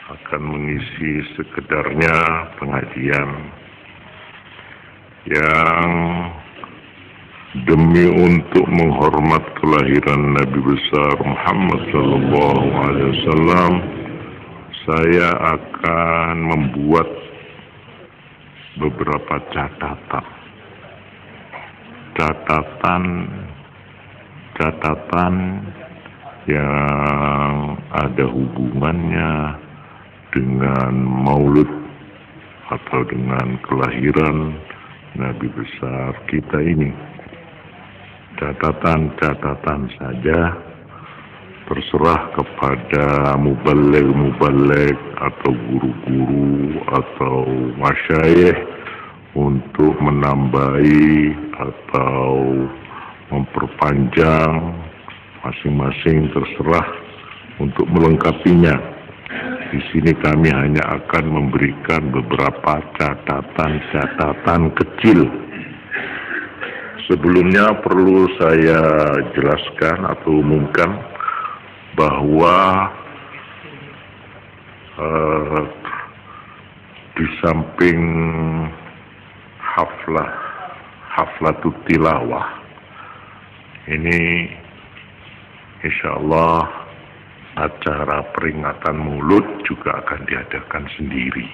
akan mengisi sekedarnya pengajian yang demi untuk menghormat kelahiran Nabi besar Muhammad SAW, saya akan membuat beberapa catatan yang ada hubungannya dengan maulud atau dengan kelahiran Nabi besar kita ini. Catatan saja, terserah kepada mubaligh atau guru-guru atau masyayikh untuk menambahi atau memperpanjang, masing-masing terserah untuk melengkapinya. Di sini kami hanya akan memberikan beberapa catatan kecil. Sebelumnya perlu saya jelaskan atau umumkan bahwa di samping haflatul tilawah ini, insyaallah acara peringatan maulud juga akan diadakan sendiri.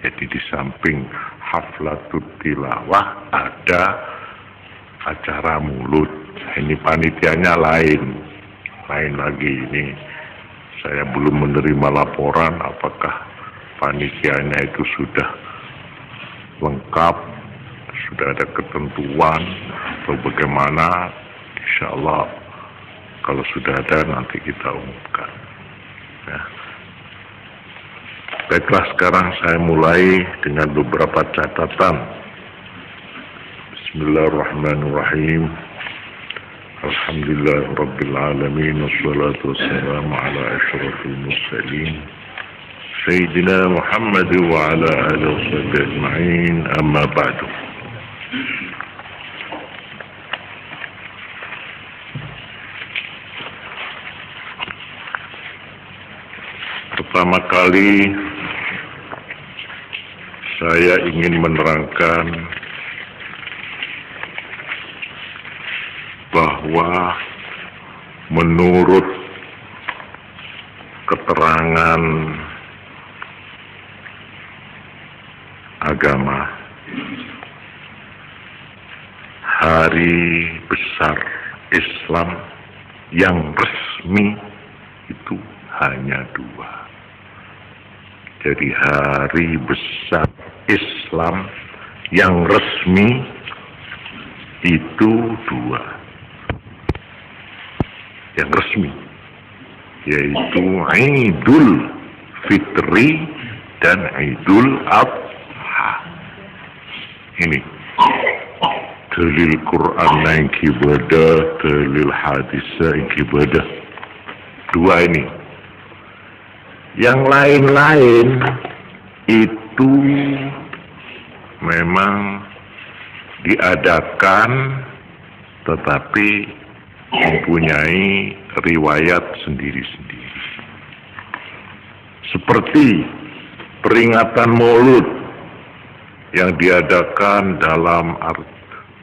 Jadi di samping haflatul tilawah ada acara maulud. Ini panitianya lain lagi. Ini saya belum menerima laporan apakah panitianya itu sudah lengkap, sudah ada ketentuan atau bagaimana. Insyaallah kalau sudah ada nanti kita umumkan. Ya. Baiklah, sekarang saya mulai dengan beberapa catatan. Bismillahirrahmanirrahim. Alhamdulillah Rabbil Alamin. Wassalatu wassalamu ala asyrafil mursalin Sayyidina Muhammad wa ala alihi wa sahbihi ajma'in. Amma ba'du. Pertama kali saya ingin menerangkan bahwa menurut keterangan agama, hari besar Islam yang resmi itu hanya dua. Jadi hari besar Islam yang resmi itu dua. Yang resmi yaitu Idul Fitri dan Idul Adha. Ini dalil Quran yang ibadah, dalil hadis yang ibadah. Dua ini. Yang lain-lain itu memang diadakan tetapi mempunyai riwayat sendiri-sendiri. Seperti peringatan maulud yang diadakan dalam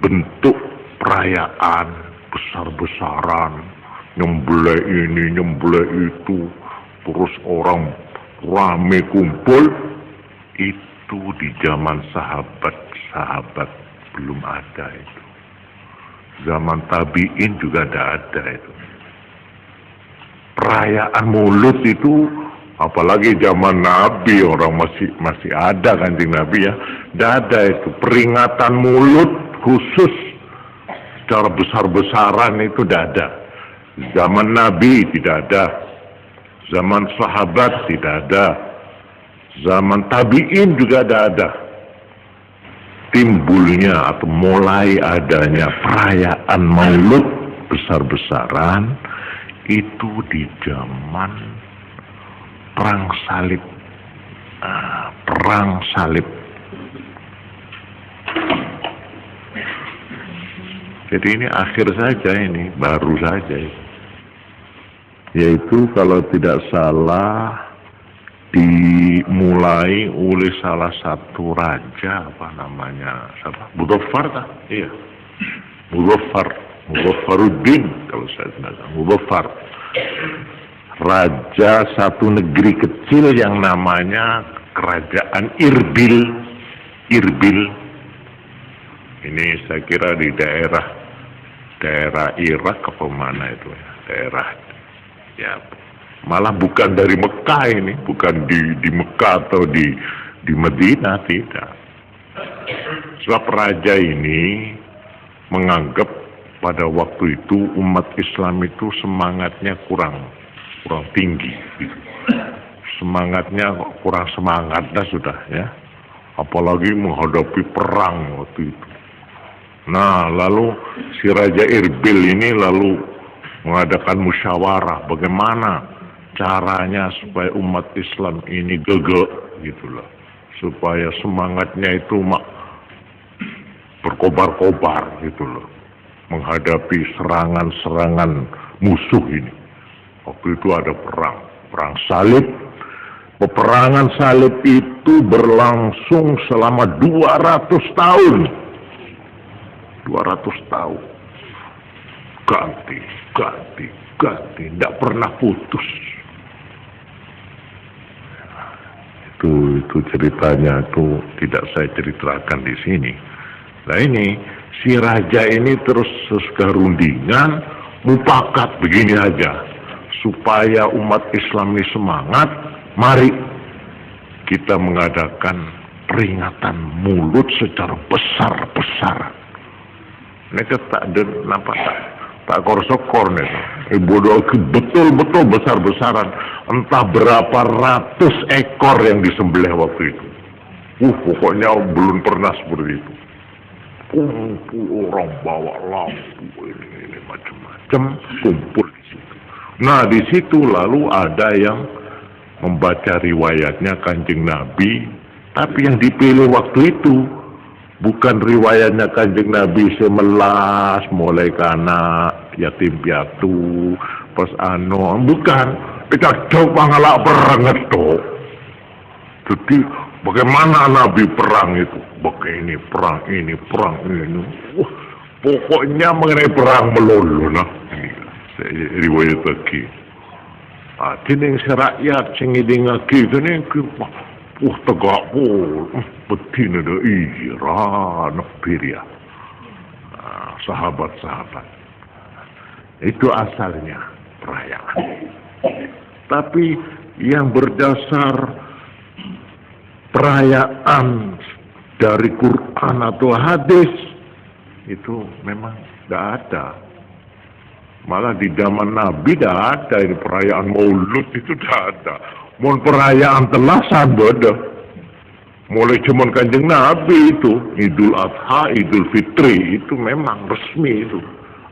bentuk perayaan besar-besaran, nyembelih ini, nyembelih itu, terus orang rame kumpul, itu di zaman sahabat belum ada itu. Zaman tabi'in juga tidak ada itu. Perayaan maulud itu, apalagi zaman Nabi, orang masih ada Kanjeng Nabi ya, tidak ada itu. Peringatan maulud khusus secara besar-besaran itu tidak ada. Zaman Nabi tidak ada. Zaman sahabat tidak ada. Zaman tabi'in juga tidak ada. Timbulnya atau mulai adanya perayaan maulud besar-besaran itu di zaman perang salib. Jadi ini akhir saja, ini baru saja. Yaitu kalau tidak salah dimulai oleh salah satu raja, apa namanya, siapa? Muzaffar, iya, Muzaffaruddin kalau saya tidak salah, Muzaffar, raja satu negeri kecil yang namanya Kerajaan Irbil. Ini saya kira di daerah Irak apa mana itu ya, daerah ya, malah bukan dari Mekah ini, bukan di Mekah atau di Madinah, tidak. Sebab raja ini menganggap pada waktu itu umat Islam itu semangatnya kurang tinggi, semangatnya kurang semangat dah sudah ya, apalagi menghadapi perang waktu itu. Nah, lalu si Raja Irbil ini lalu mengadakan musyawarah bagaimana caranya supaya umat Islam ini gegek gitu loh, supaya semangatnya itu berkobar-kobar gitu loh menghadapi serangan musuh ini. Waktu itu ada perang salib. Peperangan salib itu berlangsung selama 200 tahun. 200 tahun. Ganti, tidak pernah putus. Itu ceritanya itu tidak saya ceritakan di sini. Nah ini si raja ini terus sekarundingan mupakat begini aja, supaya umat Islam ini semangat, mari kita mengadakan peringatan mulut secara besar-besaran. Mereka tak ada nampak tak korsokor nih, bodoh betul-betul besar-besaran, entah berapa ratus ekor yang disembelih waktu itu. Pokoknya belum pernah seperti itu. Orang bawa lampu ini macam-macam kumpul di situ. Nah di situ lalu ada yang membaca riwayatnya Kanjeng Nabi, tapi yang dipilih waktu itu bukan riwayatnya Kanjeng Nabi semelas mulai kana yatim piatu pas bukan, kita coba ngelak perang itu. Jadi bagaimana Nabi perang itu, begini perang ini. Pokoknya mengenai perang melulu nah. Ini riwayat lagi. Jadi rakyat sing ngidingake kene tegak betina ada Iran, Syria, sahabat-sahabat. Itu asalnya perayaan. Tapi yang berdasar perayaan dari Quran atau hadis itu memang tidak ada. Malah di zaman Nabi tidak ada ini perayaan Maulud, itu tidak ada. Mau perayaan telasan ada. Mulai cuman Kanjeng Nabi itu Idul Adha, Idul Fitri itu memang resmi itu.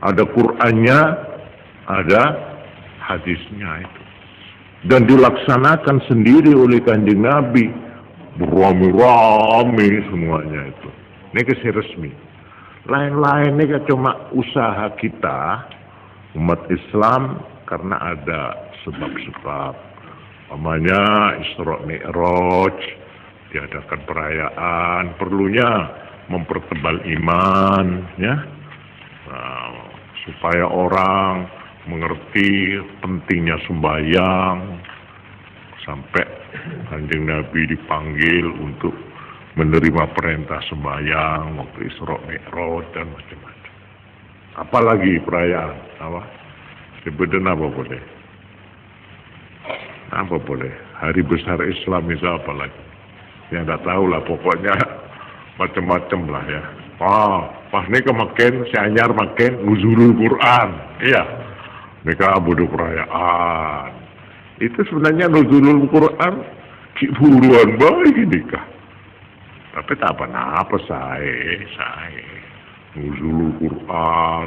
Ada Qur'annya, ada hadisnya itu. Dan dilaksanakan sendiri oleh Kanjeng Nabi. Berami-rami semuanya itu. Ini kesih resmi. Lain-lain ini cuma usaha kita umat Islam karena ada sebab-sebab. Namanya Isra Mi'raj, diadakan perayaan, perlunya mempertebal iman, ya, supaya orang mengerti pentingnya sembahyang, sampai Kanjeng Nabi dipanggil untuk menerima perintah sembahyang waktu Isra Mi'raj dan macam-macam. Apalagi perayaan apa? Sebenarnya apa boleh? Apa boleh? Hari besar Islam itu apa lagi? Ya nggak tahu lah, pokoknya macam-macam lah ya. Pas ini makin si anyar makin nuzulul Quran, iya. Mereka bodoh perayaan. Itu sebenarnya nuzulul Quran buruan baik nikah. Tapi tak apa-apa saya nuzulul Quran,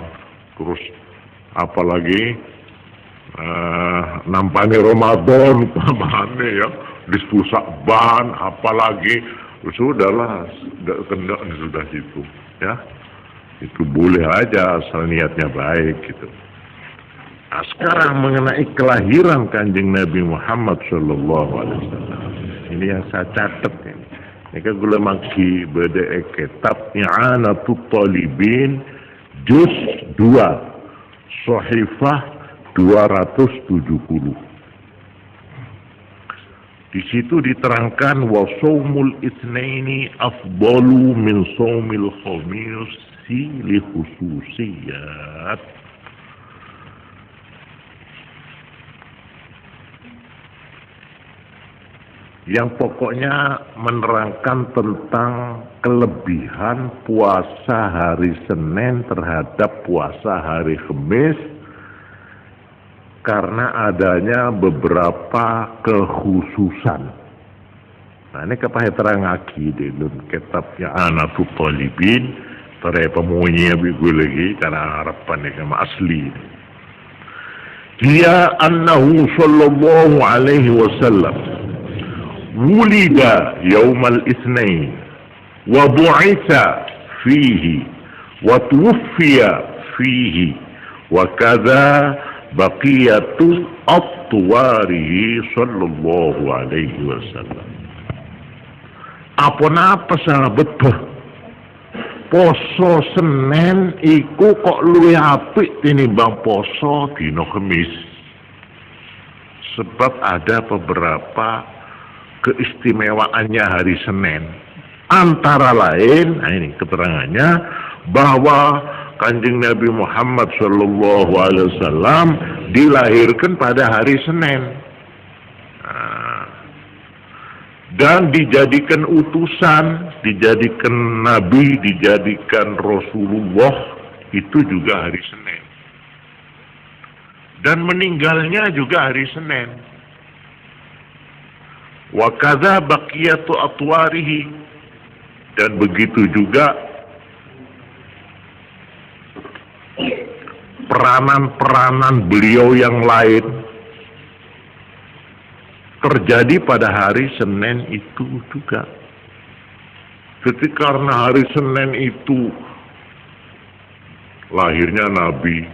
terus apalagi nampaknya Ramadan mana ya, diskusak ban, apalagi sudahlah, sudah situ ya, itu boleh aja asal niatnya baik gitu. Nah, sekarang mengenai kelahiran Kanjeng Nabi Muhammad Sallallahu Alaihi Wasallam, Ini yang saya catat ini. Ini kan gula maki beda kitab I'anatul Talibin juz 2 Sahifah 270. Di situ diterangkan wa shaumul itsnaini afdalu min shaumil khamisi li khususiyat. Yang pokoknya menerangkan tentang kelebihan puasa hari Senin terhadap puasa hari Kamis karena adanya beberapa kekhususan. Nah, ini kepada terang lagi di dalam kitabnya I'anatul Talibin, pada pemunya bigu lagi karena harapan yang asli. Dia annahu sallallahu alaihi wasallam ولد يوم الاثنين وبعث فيه وتوفي فيه وكذا بقية أطواره صلى الله عليه وسلم. Apa sahabat poso Senin iku kok luwih apik tinimbang poso dina Kamis. Sebab ada beberapa keistimewaannya hari Senin. Antara lain, nah ini keterangannya, bahwa Kanjeng Nabi Muhammad Sallallahu Alaihi Wasallam dilahirkan pada hari Senin. Dan dijadikan utusan, dijadikan Nabi, dijadikan Rasulullah, itu juga hari Senin. Dan meninggalnya juga hari Senin. Wa kadza baqiyatu atwarihi, dan begitu juga peranan-peranan beliau yang lain terjadi pada hari Senin itu juga. Jadi karena hari Senin itu lahirnya Nabi,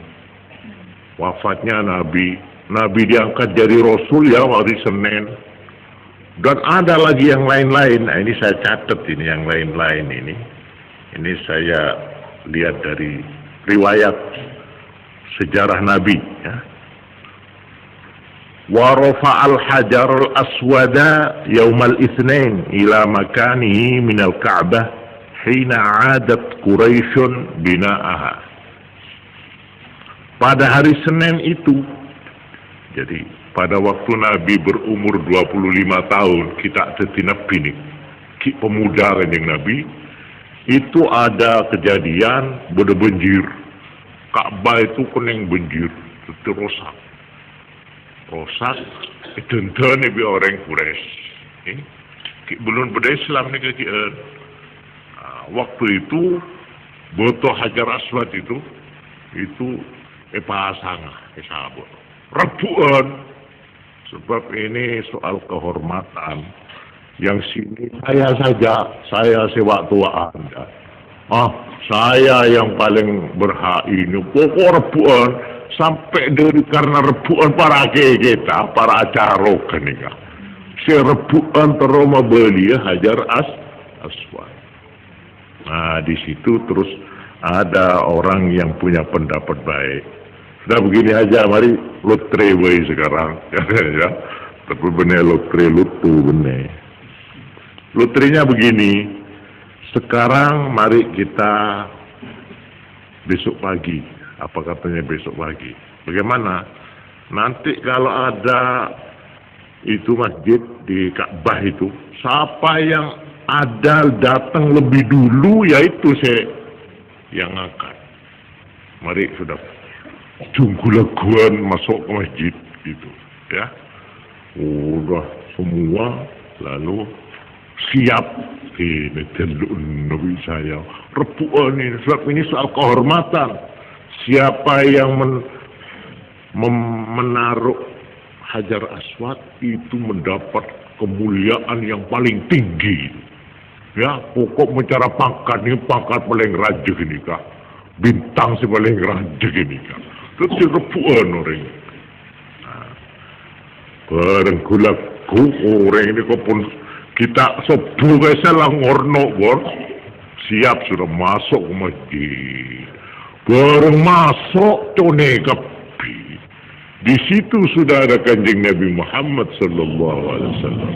wafatnya Nabi, Nabi diangkat jadi Rasul ya hari Senin. Dan ada lagi yang lain-lain. Nah, ini saya catat ini yang lain-lain ini. Ini saya lihat dari riwayat sejarah Nabi. Ya. Wa rafa'al hajarul aswada yaumal itsnain ila makanihi minal Ka'bah hina 'adat Quraisyun bina'aha. Pada hari Senin itu, jadi pada waktu Nabi berumur 25 tahun, kita jadi Nabi nih, pemuda kanjeng Nabi, itu ada kejadian berbenjir. Ka'bah itu kuning benjir, itu rosak. Rosak, itu nih orang Quraisy. Belum pada Islam nih kajian. Waktu itu, boto Hajar Aswad itu pasangah, sahabat. Rebuan. Sebab ini soal kehormatan. Yang sini saya sewa tua Anda. Saya yang paling berhak ini. Pokok rebuan. Sampai dari karena rebuan para kita, para acara kenika. Si rebuan terus membeli Hajar Aswad. Nah, di situ terus ada orang yang punya pendapat baik. Sudah begini aja, mari lotre way sekarang, ya. Tapi bener lotre lutu bener. Lotrenya begini, sekarang mari kita besok pagi. Apa katanya besok pagi? Bagaimana? Nanti kalau ada itu masjid di Ka'bah itu, siapa yang ada datang lebih dulu, yaitu saya yang akan. Mari sudah. Jungkulaguan masuk ke masjid gitu ya, udah semua lalu siap ini teluk Nabi saya rebuan ini, sebab ini soal kehormatan. Siapa yang menaruh Hajar Aswad itu mendapat kemuliaan yang paling tinggi ya, pokok mencari pangkat ini, pangkat paling raja ini kah, bintang si paling raja ini kah. Terus rebuan orang. Bareng gulaku orang ini kok pun Kita sebuah salah ngorno bor. Siap sudah masuk ke masjid. Baru masuk tone kapi. Di situ sudah ada Kanjeng Nabi Muhammad sallallahu alaihi wasallam.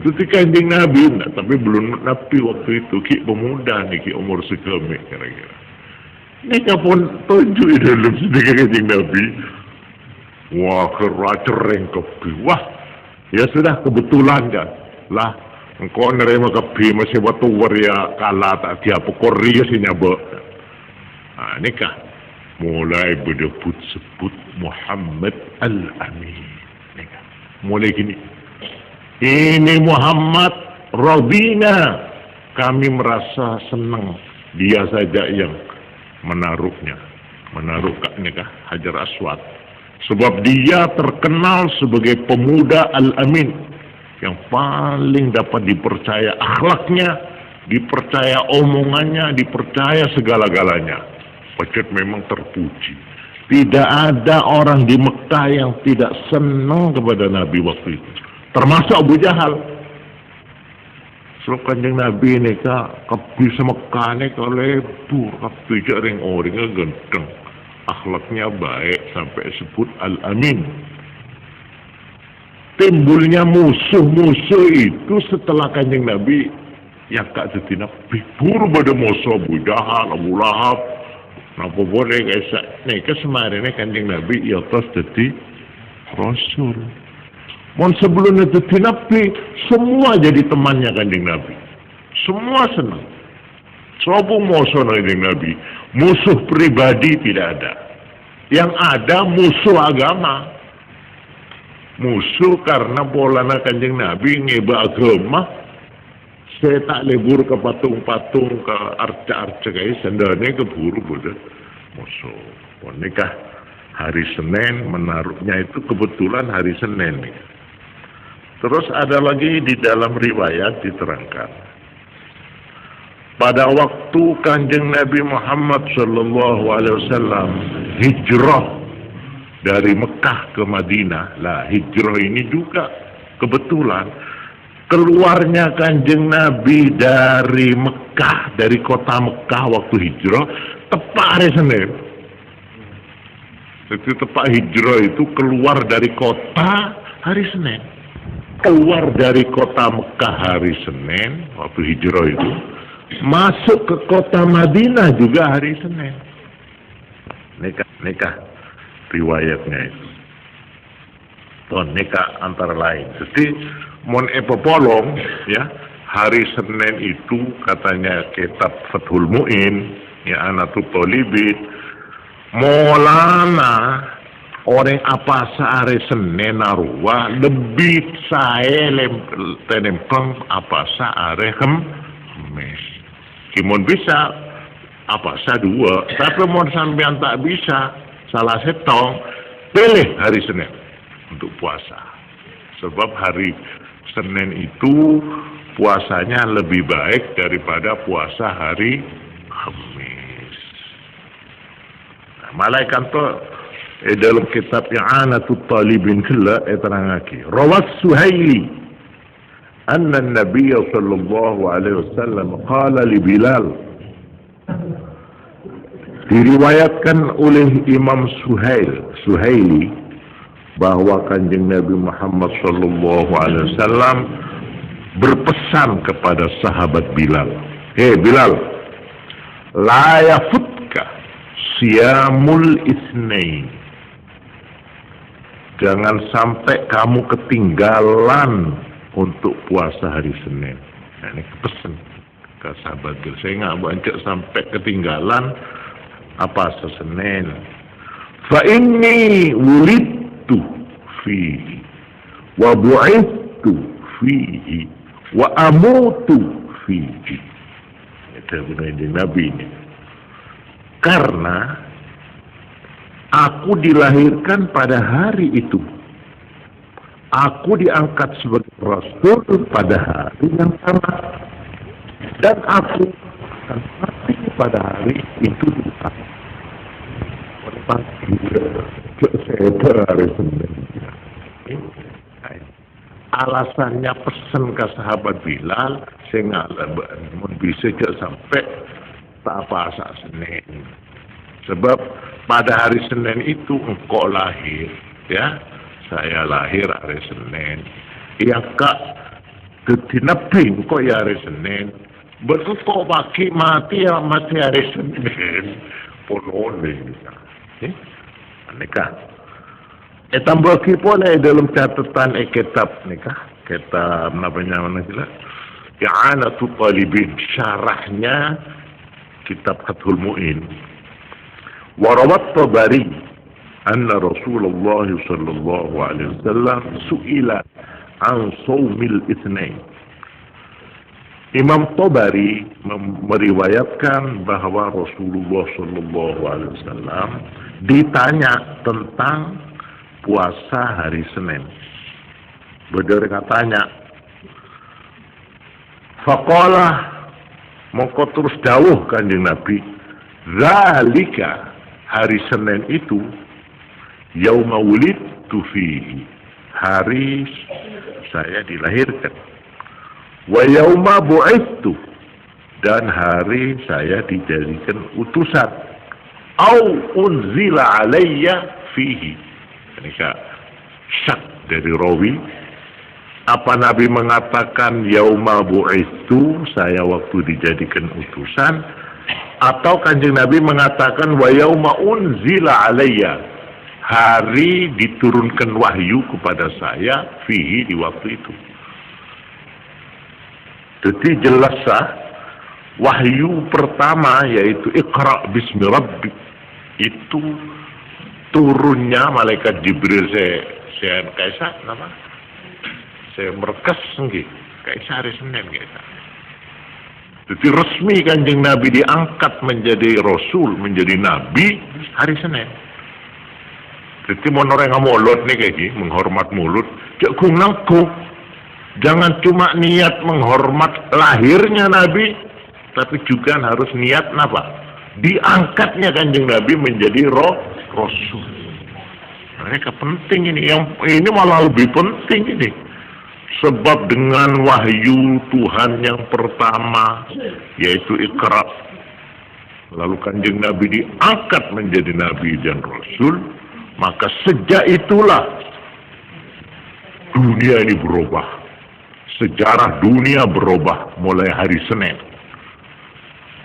Ketika Kanjeng Nabi, tapi belum Nabi waktu itu, ki pemuda nih, ki umur segemik kira-kira. Ini kapun tunjuk dalam sedikit Kanjeng Nabi. Wah, keracereng kapi. Wah, ya sudah kebetulan kan. Lah, engkau nerima kapi masih batu waria kalah tak tiap korea si nyabak. Nah, nikah. Mulai berdebut sebut Muhammad Al-Amin. Nikah. Mulai gini. Ini Muhammad Robina. Kami merasa senang. Dia saja yang menaruhnya. Menaruh nikah Hajar Aswad. Sebab dia terkenal sebagai pemuda Al-Amin. Yang paling dapat dipercaya akhlaknya. Dipercaya omongannya. Dipercaya segala-galanya. Pacet memang terpuji. Tidak ada orang di Mekah yang tidak senang kepada Nabi waktu itu. Termasuk Abu Jahal. Sebab Kanjeng Nabi ini kapi sama Mekah ini lebur. Kapi jaring orangnya ganteng. Akhlaknya baik sampai sebut Al-Amin. Timbulnya musuh-musuh itu setelah Kanjeng Nabi yang kak jadi Nabi. Buru pada musuh Abu Jahal, Abu Lahab. Napa boleh guys? Nih kesemarin Kanjeng Nabi ya terus jadi Rasul. Mohon sebelumnya jadi Nabi, semua jadi temannya Kanjeng Nabi. Semua senang. Sopo musuh Kanjeng Nabi. Musuh pribadi tidak ada. Yang ada musuh agama. Musuh karena polana Kanjeng Nabi ngeba agama. Saya tak lebur ke patung-patung, ke arca-arca kayak sendalnya keburu bodoh. Musuh. Nikah hari Senin menaruhnya itu kebetulan hari Senin nih. Terus ada lagi di dalam riwayat diterangkan. Pada waktu Kanjeng Nabi Muhammad sallallahu alaihi wasallam hijrah dari Mekah ke Madinah. Lah hijrah ini juga kebetulan keluarnya Kanjeng Nabi dari Mekah, dari kota Mekah waktu hijrah tepat hari Senin. Jadi tepat hijrah itu keluar dari kota hari Senin. Keluar dari kota Mekah hari Senin waktu hijrah itu, masuk ke kota Madinah juga hari Senin. Nikah riwayatnya itu. Tuh nikah antara lain. Jadi mon epopolong ya hari Senin itu katanya kitab Fathul Mu'in ya Anatul Talibin Maulana orang apa sehari Senin narwa lebih saya lempeng apa sehari Kamis. Kimon bisa apa sah dua, tapi mon sampean tak bisa salah setong pilih hari Senin untuk puasa. Sebab hari Senin itu puasanya lebih baik daripada puasa hari Kamis. Nah, malaikat tu dalam kitab I'anatul Talibin kala terangaki. Rawat Suhaili anna Nabi sallallahu alaihi wasallam qala li Bilal. Diriwayatkan oleh Imam Suhaili bahwa Kanjeng Nabi Muhammad sallallahu alaihi wasallam berpesan kepada sahabat Bilal. Bilal, la yafutka siyamul isnain. Jangan sampai kamu ketinggalan untuk puasa hari Senin. Nah, ini pesan ke sahabat Bilal. Saya nggak baca sampai ketinggalan apa Senin. Fa inni wulidtu fihi wa bu'ithtu fihi wa amutu fihi. Itu benar Nabi ini. Karena aku dilahirkan pada hari itu. Aku diangkat sebagai Rasul pada hari yang sama. Dan aku akan mati pada hari itu juga. Pagi, hari Senin. alasannya pesen ke sahabat Bilal, saya nggak bisa sampai tak apa asa Senin. Sebab pada hari Senin itu engkau lahir, ya, saya lahir hari Senin. Iya kak, ketinapin engkau ya hari Senin. Berengkau baki mati ya mati hari Senin. Pononing, aneka. Tambah pun dalam catatan kitab nikah, kitab namanya mana sila? I'anatul Talibin, syarahnya kitab Fathul Mu'in. Warawat Tabari anna Rasulullah sallallahu alaihi wasallam su'ila an sawmil itsnain. Imam Tabari meriwayatkan bahwa Rasulullah sallallahu alaihi wasallam ditanya tentang puasa hari Senin. Beliau katanya, faqala, mongko terus dawuh Kanjeng Nabi, zalika, hari Senin itu, yauma wulidtu fihi, hari saya dilahirkan, wa yauma bu'ittu, dan hari saya dijadikan utusan, au unzila alayya fihi. Ini syak dari rawi, apa Nabi mengatakan yauma bu'itsu, saya waktu dijadikan utusan, atau Kanjeng Nabi mengatakan wa yauma unzila alayya, hari diturunkan wahyu kepada saya fihi, di waktu itu. Jadi jelas wahyu pertama yaitu Iqra bismi rabbik, itu turunnya malaikat Jibril saya kaisa nama saya merkes nggih kaisa hari Senin kaisa. Jadi resmi Kanjeng Nabi diangkat menjadi rasul, menjadi nabi hari Senin. Jadi mau orang ngomolot nih kayak gini, menghormat mulut, jangan nangkuk. Jangan cuma niat menghormat lahirnya Nabi, tapi juga harus niat apa? Diangkatnya Kanjeng Nabi menjadi rasul. Mereka penting ini, yang ini malah lebih penting ini. Sebab dengan wahyu Tuhan yang pertama, yaitu Iqra, lalu Kanjeng Nabi diangkat menjadi Nabi dan Rasul, maka sejak itulah dunia ini berubah. Sejarah dunia berubah mulai hari Senin.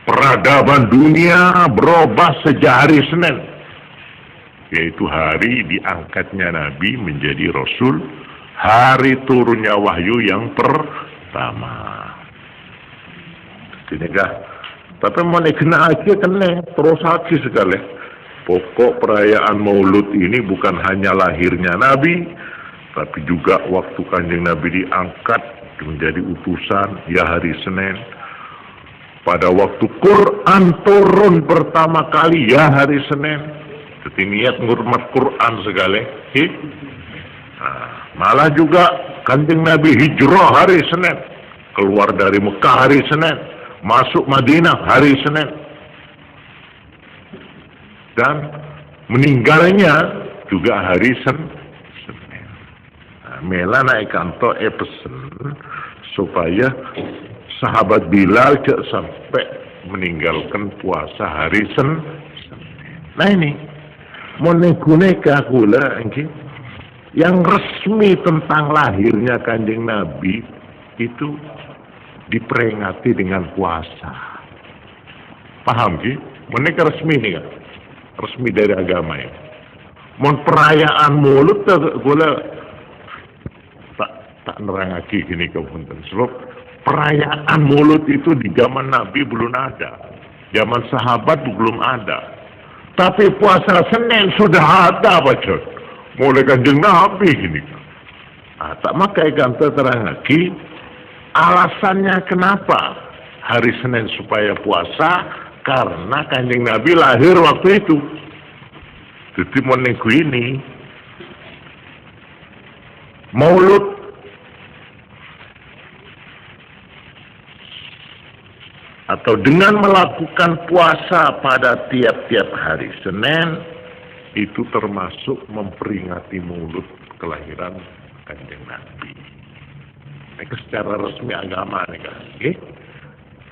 Peradaban dunia berubah sejak hari Senin, yaitu hari diangkatnya Nabi menjadi Rasul, hari turunnya wahyu yang pertama. Tinegah, tapi mau kena aja kena terus aja sekali. Pokok perayaan Maulud ini bukan hanya lahirnya Nabi, tapi juga waktu Kanjeng Nabi diangkat menjadi utusan, ya hari Senin. Pada waktu Quran turun pertama kali, ya hari Senin. Jadi niat ngurmat Quran segala. Nah, malah juga Kanjeng Nabi hijrah hari Senin, keluar dari Mekah hari Senin, masuk Madinah hari Senin, dan meninggalnya juga hari Senin. Nah, mela naik kantor pesen supaya sahabat Bilal cek sampai meninggalkan puasa hari Senin. Nah ini, mau neguneka kula yang resmi tentang lahirnya Kanjeng Nabi itu diperingati dengan puasa. Paham sih? Mereka resmi nih kan? Resmi dari agama ya. Mau perayaan Maulud kula tak nerangaki gini kepunten. Sebab perayaan Maulud itu di zaman Nabi belum ada, zaman sahabat belum ada. Tapi puasa Senin sudah ada, baca. Mulai Kanjeng Nabi ini. Ah, tak makai kantor terang lagi. Alasannya kenapa hari Senin supaya puasa? Karena Kanjeng Nabi lahir waktu itu. Jadi minggu ini Maulud atau dengan melakukan puasa pada tiap-tiap hari Senin, itu termasuk memperingati Maulud kelahiran Kanjeng Nabi. Ini secara resmi agama nih kan. Okay?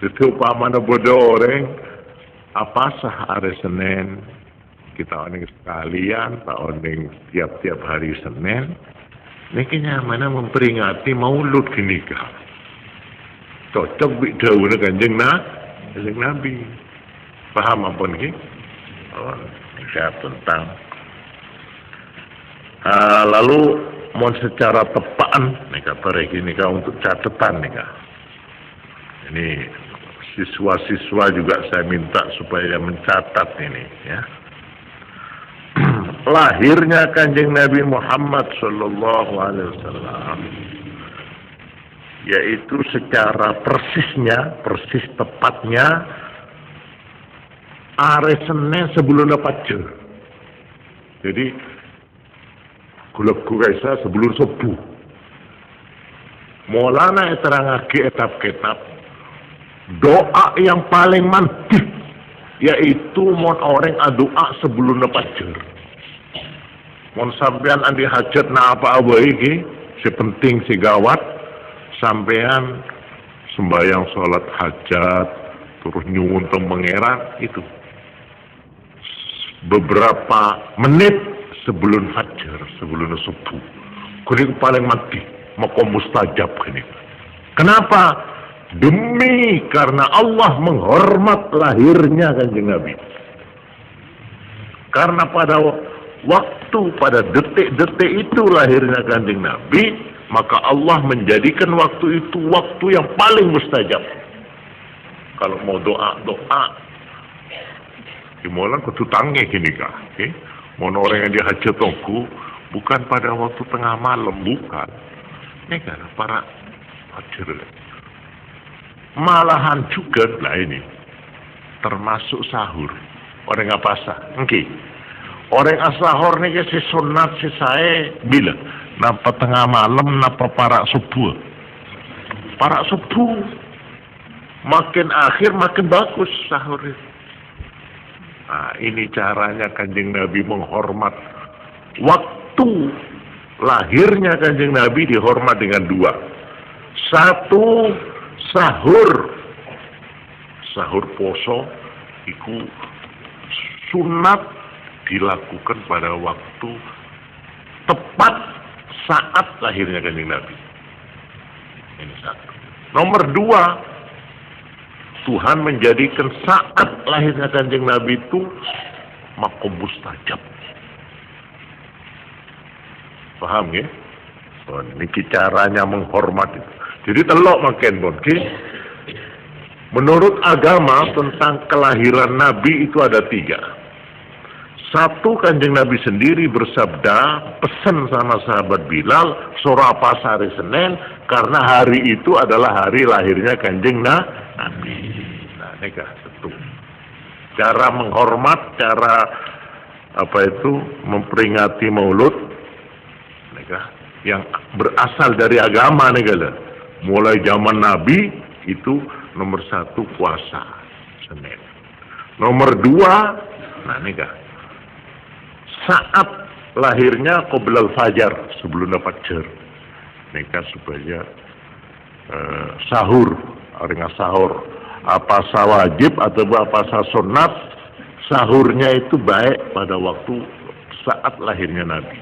Itu upamana bodoh orang apa sah hari Senin kita oning sekalian, tak oning tiap-tiap hari Senin. Ini mana memperingati maulud gini kah? Cocok bidau Kanjeng Nabi. Paham apa nih? Oh, tentang. Lalu mau secara tepaan nih kata ini kah untuk catatan nih kah? Ini siswa-siswa juga saya minta supaya mencatat ini ya. Lahirnya Kanjeng Nabi Muhammad Sallallahu Alaihi Wasallam yaitu secara persis tepatnya hari Senin sebelum Fajr. Jadi kulak kaisa sebelum subuh. Maulana terangake etap-etap doa yang paling mantap yaitu mon orang doa sebelum Fajr. Mon sampean andi hajat na apa-apa iki, sepenting si gawat sampean sembahyang sholat hajat terus nyuwun teng pangeran itu beberapa menit sebelum Fajr, sebelum subuh. Kuning paling mati, makom mustajab ini. Kenapa? Demi karena Allah menghormat lahirnya Kanjeng Nabi. Karena pada pada detik-detik itu lahirnya Kanjeng Nabi, maka Allah menjadikan waktu itu waktu yang paling mustajab. Kalau mau doa, dimulai kudu tangi gini kah? Okay? Mau orang yang dihajat tongku, bukan pada waktu tengah malam, bukan. Ini kan para hajir. Malahan juga lah ini, termasuk sahur. Orang apa sah? Okay. Orang asahor nih si sunat si saya bila napa tengah malam napa para subuh makin akhir makin bagus sahur itu. Nah, ini caranya Kanjeng Nabi menghormat waktu lahirnya Kanjeng Nabi dihormat dengan dua. Satu, sahur poso iku sunat dilakukan pada waktu tepat saat lahirnya Kanjeng Nabi. Ini satu. Nomor dua, Tuhan menjadikan saat lahirnya Kanjeng Nabi itu makom mustajab. Paham ya? Oh, ini caranya menghormat itu. Jadi telok makin bon. Menurut agama tentang kelahiran Nabi itu ada 3. Satu, Kanjeng Nabi sendiri bersabda, pesan sama sahabat Bilal, surah pas hari Senin, karena hari itu adalah hari lahirnya Kanjeng Nabi. Nah, ini kah tentu. Cara menghormat, cara memperingati Maulud, ini kah yang berasal dari agama nih kala. Mulai zaman Nabi itu nomor 1 puasa Senin. Nomor 2, nah ini kah saat lahirnya qoblal fajar, sebelum Fajr. Mereka supaya sahur, orang sahur apa wajib atau apa sunat, sahurnya itu baik pada waktu saat lahirnya Nabi.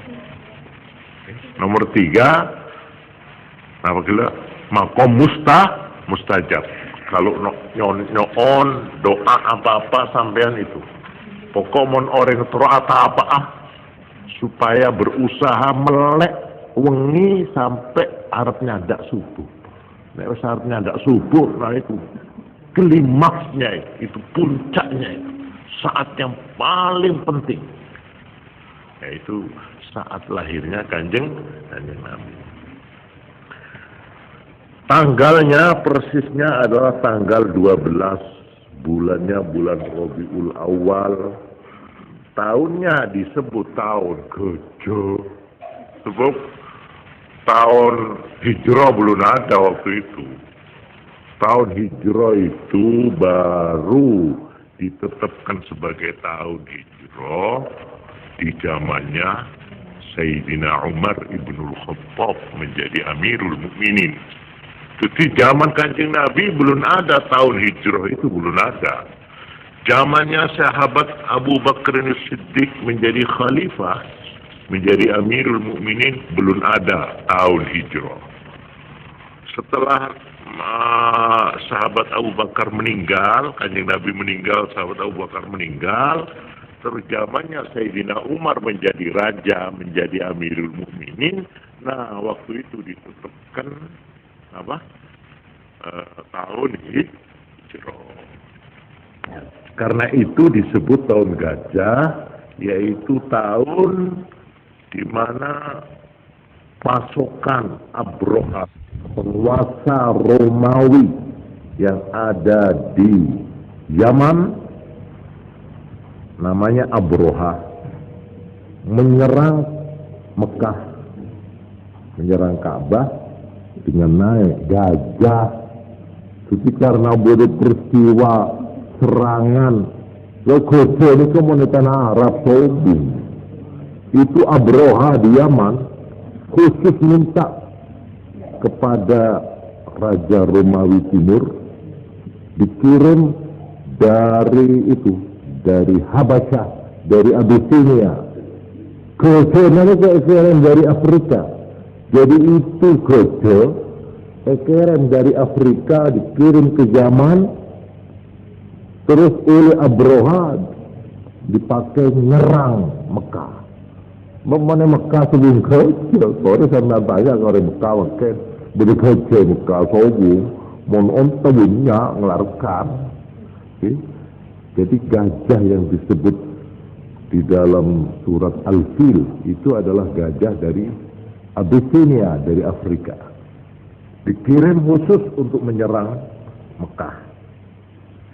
Nomor 3, apabila makom mustajab. Kalau nyon doa apa-apa sampean itu. Pokok mon orang atau apa supaya berusaha melek wengi sampai arep nyandak subuh. Nek wis arep nyandak subuh, nah itu klimaksnya itu puncaknya itu saat yang paling penting. Yaitu saat lahirnya Kanjeng Nabi. Tanggalnya persisnya adalah tanggal 12. Bulannya bulan Rabiul Awal. Tahunnya disebut tahun Gajah. Sebab tahun Hijrah belum ada waktu itu. Tahun Hijrah itu baru ditetapkan sebagai tahun Hijrah di zamannya Sayyidina Umar ibnul Khattab menjadi Amirul Mukminin. Jadi zaman Kanjeng Nabi belum ada tahun hijrah, itu belum ada. Zamannya sahabat Abu Bakar As-Siddiq menjadi khalifah, menjadi Amirul Mukminin, belum ada tahun hijrah. Setelah sahabat Abu Bakar meninggal, Kanjeng Nabi meninggal, sahabat Abu Bakar meninggal, terus zamannya Sayyidina Umar menjadi raja, menjadi Amirul Mukminin. Nah, waktu itu ditetapkan tahun hijrah. Karena itu disebut tahun gajah, yaitu tahun di mana pasukan Abroha, penguasa Romawi yang ada di Yaman, namanya Abroha, menyerang Mekah, menyerang Ka'bah dengan naik gajah. Jadi karena boleh peristiwa serangan Logojo ini komunitas Arab Saudi, itu Abroha di Yaman khusus minta kepada Raja Romawi Timur dikirim dari Habasyah, dari Abyssinia. Gojo kekirim dari Afrika. Jadi itu gojo kekirim dari Afrika dikirim ke Yaman, terus oleh Abroha dipakai nyerang Mekah. Mana Mekah sebelum kerja, kalau saya tanya kalau Mekah makan, boleh kerja Mekah sobu, mon ontawinnya ngelarkan. Jadi gajah yang disebut di dalam surat Al-Fil itu adalah gajah dari Abyssinia, dari Afrika. Dikirim khusus untuk menyerang Mekah.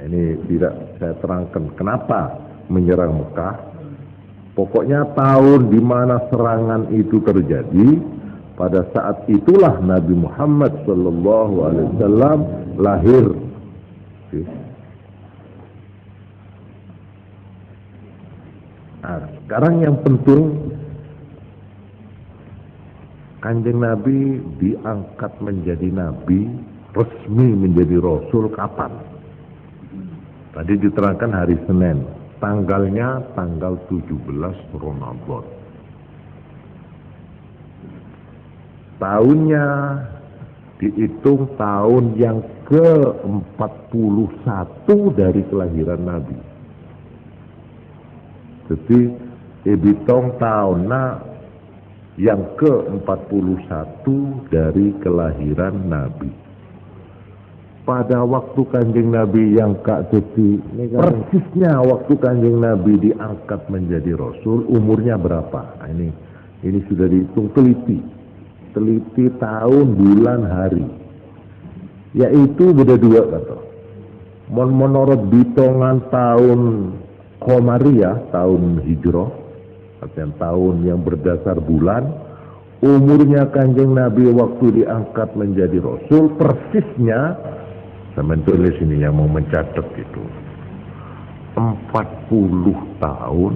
Ini tidak saya terangkan kenapa menyerang Mekah. Pokoknya tahun di mana serangan itu terjadi, pada saat itulah Nabi Muhammad SAW lahir. Nah, sekarang yang penting, Kanjeng Nabi diangkat menjadi Nabi, resmi menjadi Rasul kapan? Tadi diterangkan hari Senin, tanggalnya tanggal 17 Ramadan. Tahunnya dihitung tahun yang ke-41 dari kelahiran Nabi. Jadi dihitung tahunnya yang ke-41 dari kelahiran Nabi. Pada waktu Kanjeng Nabi yang persisnya waktu Kanjeng Nabi diangkat menjadi Rasul, umurnya berapa? Nah, ini sudah dihitung teliti tahun, bulan, hari. Yaitu beda dua kata. Menurut hitungan tahun Qamariyah, tahun Hijrah, artinya tahun yang berdasar bulan, umurnya Kanjeng Nabi waktu diangkat menjadi Rasul persisnya, saya menulis ini yang mau mencatat itu, 40 tahun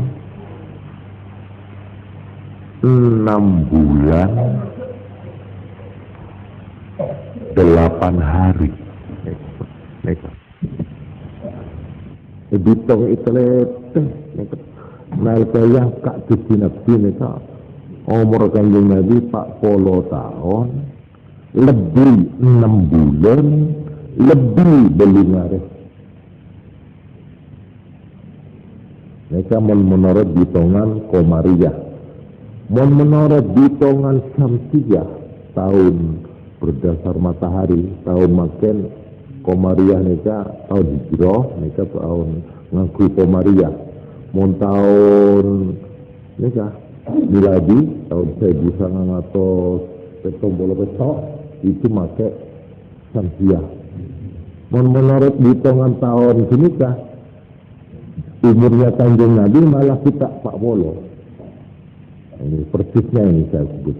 6 bulan 8 hari. Bitong itu nalika yang kak cuci nabi neka umur Kanjeng Nabi 40 tahun lebih 6 bulan lebih belum ngaris. Mereka menurut hitungan Qamariyah, menurut hitungan Syamsiyah, tahun berdasar matahari, tahun makin Qamariyah mereka tahun Hijrah, mereka tahun ngaku Qamariyah. Mon tahun mereka miladi tahun 1970 besok itu pakai Syamsiyah. Menurut hitungan tahun senikah umurnya Kanjeng Nabi malah kita Pak Polo. Ini persisnya ini saya sebut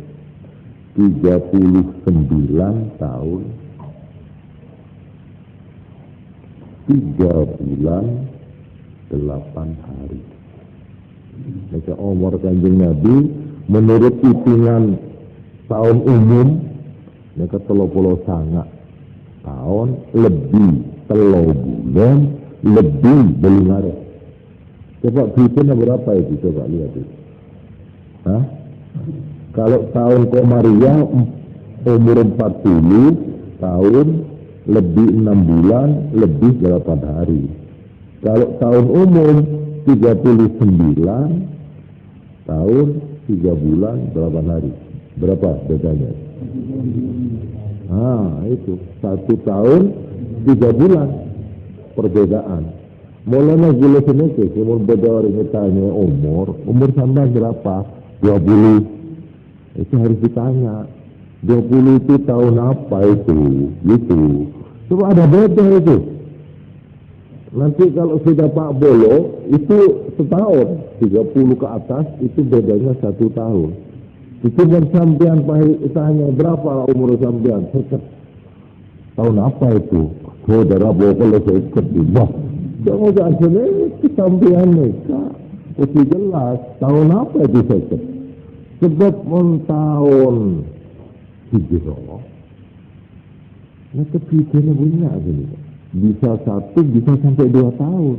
39 tahun 3 bulan 8 hari. Maka umur Kanjeng Nabi menurut hitungan tahun umum mereka 30 sangat tahun lebih 3 bulan lebih 5 hari. Coba hitungnya berapa itu? Coba lihat itu. Hah? Kalau tahun Komariah umur 40 tahun lebih 6 bulan lebih 8 hari. Kalau tahun umum 39 tahun 3 bulan 8 hari. Berapa bedanya? Itu 1 tahun 3 bulan perbedaan. Mulanya gila seneke, umur beda orang tanya umur sampai berapa? 20. Itu harus ditanya. 20 itu tahun apa itu? Gitu. Coba ada beda itu. Nanti kalau sudah Pak Bolo itu setahun, 30 ke atas itu bedanya 1 tahun. Itu kan sampean tanya berapa umur sampean? Tahun apa itu? Saudara Bolo saya ikut. Wah, jangan itu sampean nikah. Itu jelas. Tahun apa itu saya? Sebab tahun Hijrah. Nah, kepikirannya punya gini. Bisa 1, bisa sampai 2 tahun.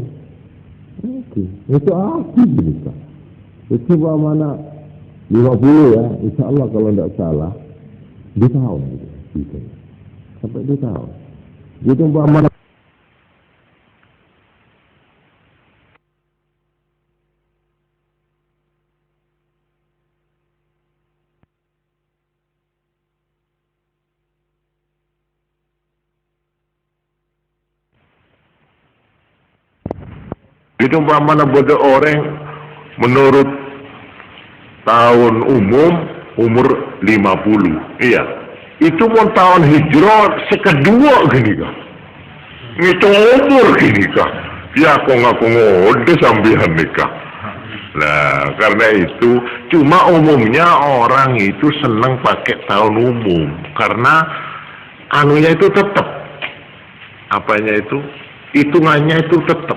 Oke. Itu aku gini Pak. Itu mana 50 ya. Insya Allah kalau tidak salah 2 tahun gitu. Sampai 2 tahun. Itu mana itu mana bodoh orang menurut tahun umur 50. Iya. Itu mau tahun hijrah sekedua gini kan. Ngitung umur gini kan. Ya aku ngaku ngode sambihan nikah. Nah, karena itu cuma umumnya orang itu senang pakai tahun umum karena anunya itu tetap apanya itu hitungannya itu tetap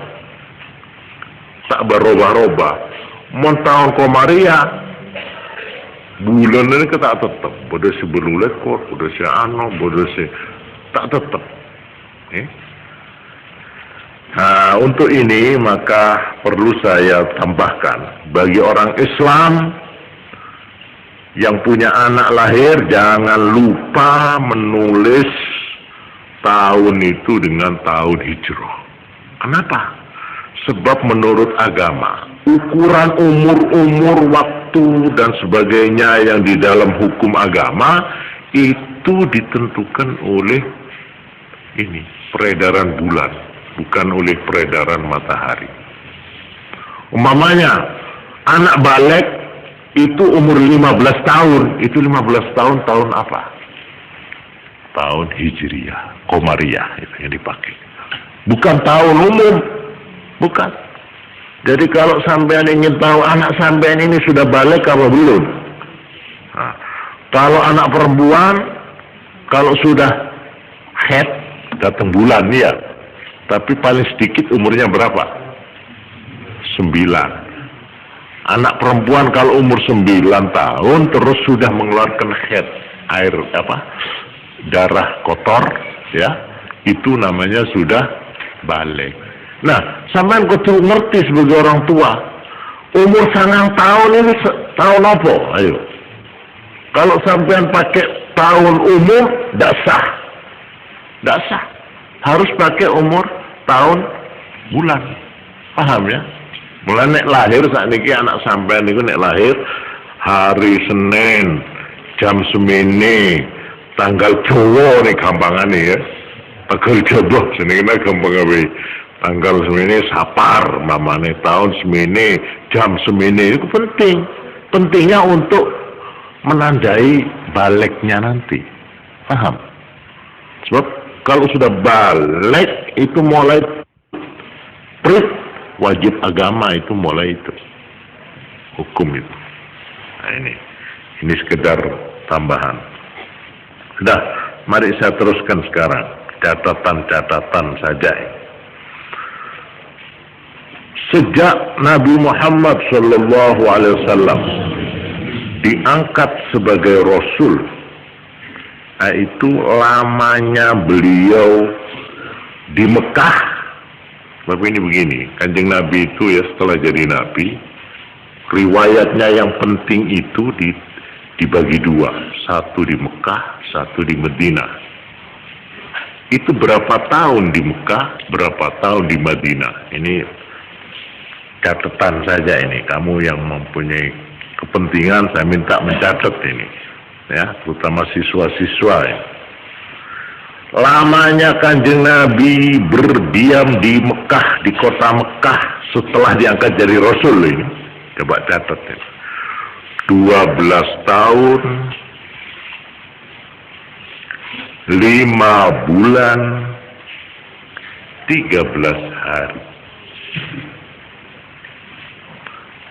tak berubah-ubah. Mau tahun Komariah bulan ini kita tetap bodoh si berulekor, bodoh si bodoh si tak tetap. Nah, untuk ini maka perlu saya tambahkan bagi orang Islam yang punya anak lahir jangan lupa menulis tahun itu dengan tahun hijrah. Kenapa? Sebab menurut agama ukuran umur waktu dan sebagainya yang di dalam hukum agama itu ditentukan oleh ini peredaran bulan, bukan oleh peredaran matahari. Umpamanya anak balik itu umur 15 tahun, itu 15 tahun apa? Tahun Hijriyah, Komariah itu yang dipakai. Bukan tahun umum, bukan. Jadi kalau sampean ingin tahu anak sampean ini sudah balik apa belum? Nah, kalau anak perempuan, kalau sudah head datang bulan ya, tapi paling sedikit umurnya berapa? 9. Anak perempuan kalau umur 9 tahun terus sudah mengeluarkan head, air darah kotor ya, itu namanya sudah balik. Nah, sampean kudu ngerti sebagai orang tua. Umur 9 tahun ini tahun apa? Ayo. Kalau sampean pakai tahun umum, tidak sah. Tidak sah. Harus pakai umur tahun bulan. Paham ya? Mulai nek lahir saat ini anak sampean itu nek lahir hari Senin jam semene tanggal Jawa nih gampangane ya. Tanggal Jawa senengnya gampang abe. Tanggal semene sapar, mamane tahun semene, jam semene itu penting. Pentingnya untuk menandai baliknya nanti. Paham? Sebab kalau sudah balik itu mulai wajib agama itu mulai itu. Hukum itu. Nah ini sekedar tambahan. Sudah, mari saya teruskan sekarang. Catatan-catatan saja. Sejak Nabi Muhammad SAW diangkat sebagai Rasul, yaitu lamanya beliau di Mekah. Tapi ini begini, Kanjeng Nabi itu ya setelah jadi Nabi, riwayatnya yang penting itu dibagi dua, satu di Mekah, satu di Madinah. Itu berapa tahun di Mekah, berapa tahun di Madinah. Ini catatan saja ini, kamu yang mempunyai kepentingan saya minta mencatat ini, ya, terutama siswa-siswa ya. Lamanya Kanjeng Nabi berdiam di Mekah, di kota Mekah setelah diangkat jadi Rasul ini. Coba catat ya. 12 tahun, 5 bulan, 13 hari.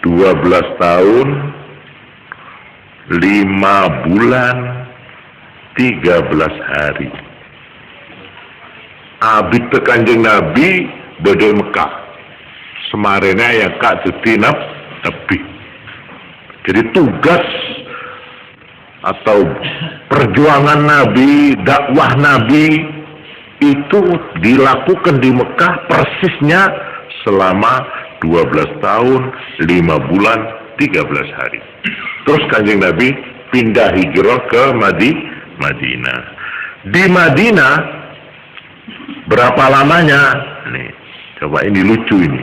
12 tahun, 5 bulan, 13 hari. Abid ke Kanjeng Nabi badai Mekah. Semarena yang kak jadi Nabi. Jadi tugas atau perjuangan Nabi, dakwah Nabi itu dilakukan di Mekah persisnya selama 12 tahun, 5 bulan, 13 hari. Terus Kanjeng Nabi pindah hijrah ke Madinah. Di Madinah berapa lamanya? Nih, coba ini lucu ini.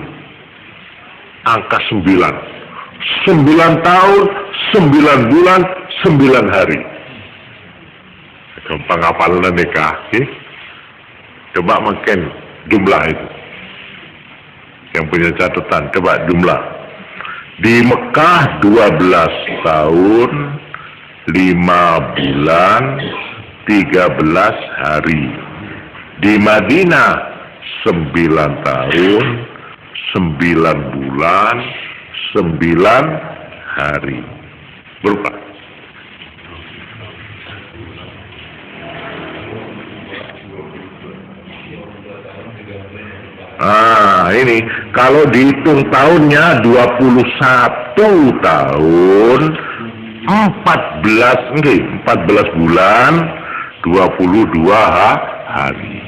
Angka 9. 9 tahun, 9 bulan, 9 hari. Gampang hafalan nikah. Coba makin jumlah itu. Yang punya catatan, coba jumlah. Di Mekah 12 tahun, 5 bulan, 13 hari. Di Madinah 9 tahun, 9 bulan, 9 hari. Berapa? Ini kalau dihitung tahunnya 21 tahun, 14 bulan, 22 hari.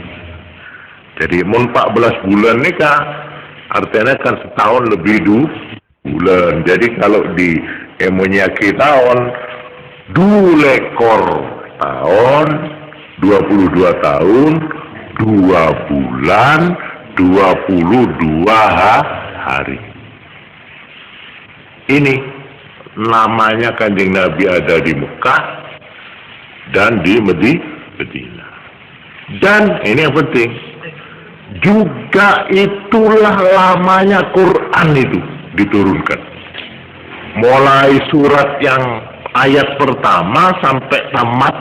Jadi 14 bulan ini kah, artinya kan setahun lebih 2 bulan. Jadi kalau di emonyaki tahun 2 lekor tahun, 22 tahun, 2 bulan, 22 hari. Ini namanya Kanjeng Nabi ada di Mekah dan di Madinah. Dan ini yang penting, juga itulah lamanya Quran itu diturunkan. Mulai surat yang ayat pertama sampai tamat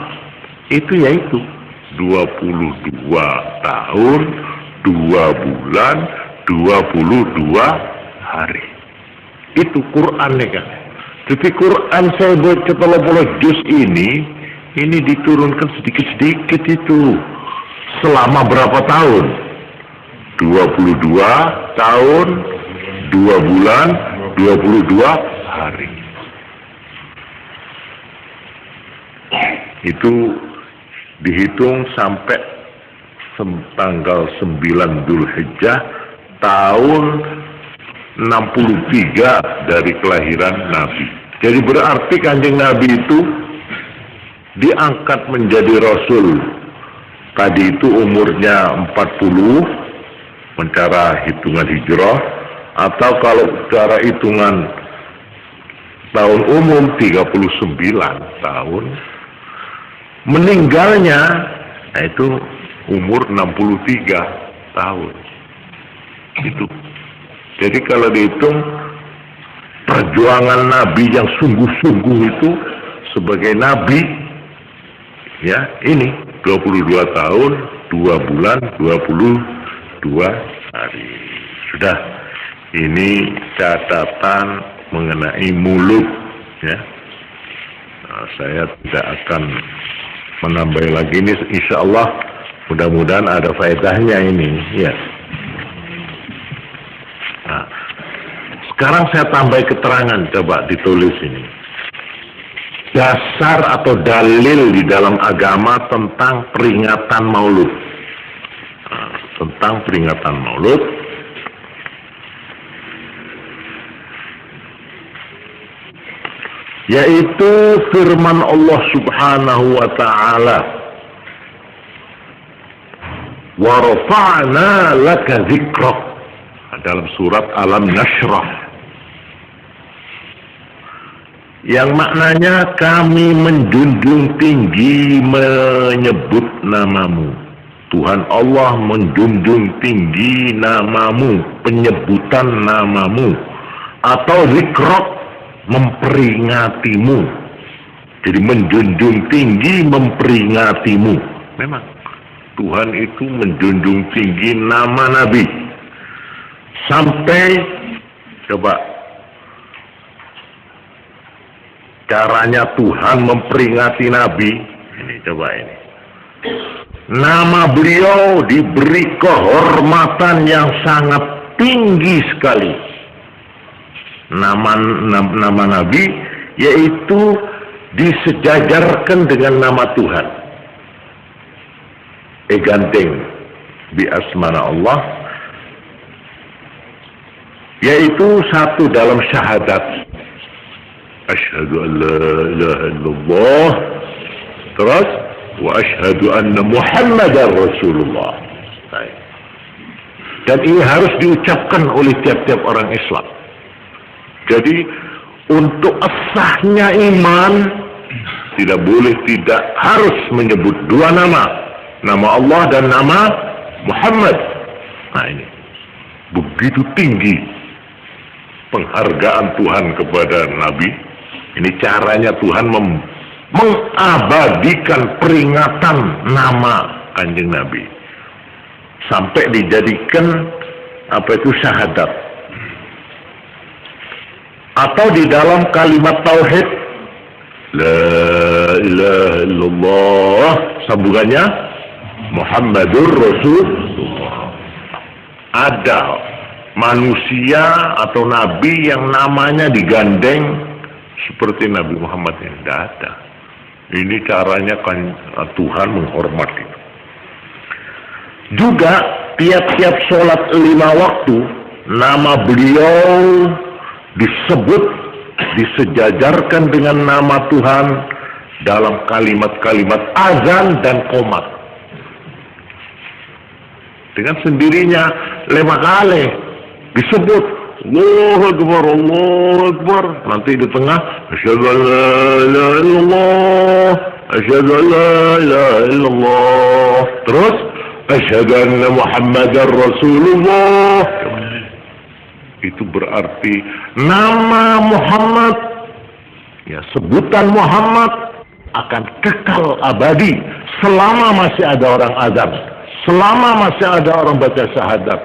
itu yaitu 22 tahun, 2 bulan, 22 hari. Itu Quran nih kan. Jadi Quran saya buat 30 juz ini diturunkan sedikit-sedikit itu. Selama berapa tahun? 22 tahun, 2 bulan, 22 hari. Itu dihitung sampai tanggal 9 Dzulhijjah tahun 63 dari kelahiran Nabi. Jadi berarti Kanjeng Nabi itu diangkat menjadi Rasul. Tadi itu umurnya 40 secara hitungan hijrah, atau kalau secara hitungan tahun umum 39 tahun. Meninggalnya itu umur 63 tahun. Itu. Jadi kalau dihitung perjuangan Nabi yang sungguh-sungguh itu sebagai Nabi, ya ini 22 tahun, 2 bulan, 22 hari. Sudah, ini catatan mengenai mulut, ya. Nah, saya tidak akan menambah lagi ini, insya Allah mudah-mudahan ada faedahnya ini, ya. Nah, sekarang saya tambah keterangan, coba ditulis ini. dasar atau dalil di dalam agama tentang peringatan Maulud. Nah, tentang peringatan Maulud, yaitu firman Allah Subhanahu wa taala, wa rafa'na laka dzikrak, dalam surat Alam Nashrah, yang maknanya kami menjunjung tinggi menyebut namamu. Tuhan Allah menjunjung tinggi namamu, penyebutan namamu, atau zikrak, memperingatimu. Jadi menjunjung tinggi memperingatimu. Memang Tuhan itu menjunjung tinggi nama Nabi. Sampai, coba, caranya Tuhan memperingati Nabi. Ini coba ini. Nama beliau diberi kehormatan yang sangat tinggi sekali. Nama Nabi yaitu disejajarkan dengan nama Tuhan. Gandeng bi asmana Allah, yaitu satu dalam syahadat asyhadu an la ilaha illallah, terus wa asyhadu anna Muhammadar Rasulullah. Dan ini harus diucapkan oleh tiap-tiap orang Islam. Jadi untuk sahnya iman tidak boleh, tidak harus menyebut dua nama, nama Allah dan nama Muhammad. Nah ini begitu tinggi penghargaan Tuhan kepada Nabi. Ini caranya Tuhan mengabadikan peringatan nama Kanjeng Nabi sampai dijadikan apa itu syahadat. Atau di dalam kalimat tauhid la ilaha illallah, sambungannya Muhammadur Rasulullah. Ada manusia atau nabi yang namanya digandeng seperti Nabi Muhammad? Yang tidak ada. Ini caranya kan Tuhan menghormati. Juga tiap-tiap sholat 5 waktu nama beliau disebut, disejajarkan dengan nama Tuhan dalam kalimat-kalimat azan dan qomat. Dengan sendirinya 5 kali disebut Allahu Akbar, Allahu Akbar. Nanti di tengah asyhadu an la ilaha illallah, asyhadu an la ilaha illallah. Terus asyhadu anna Muhammadar Rasulullah. Itu berarti nama Muhammad, ya sebutan Muhammad akan kekal abadi selama masih ada orang azan, selama masih ada orang baca syahadat,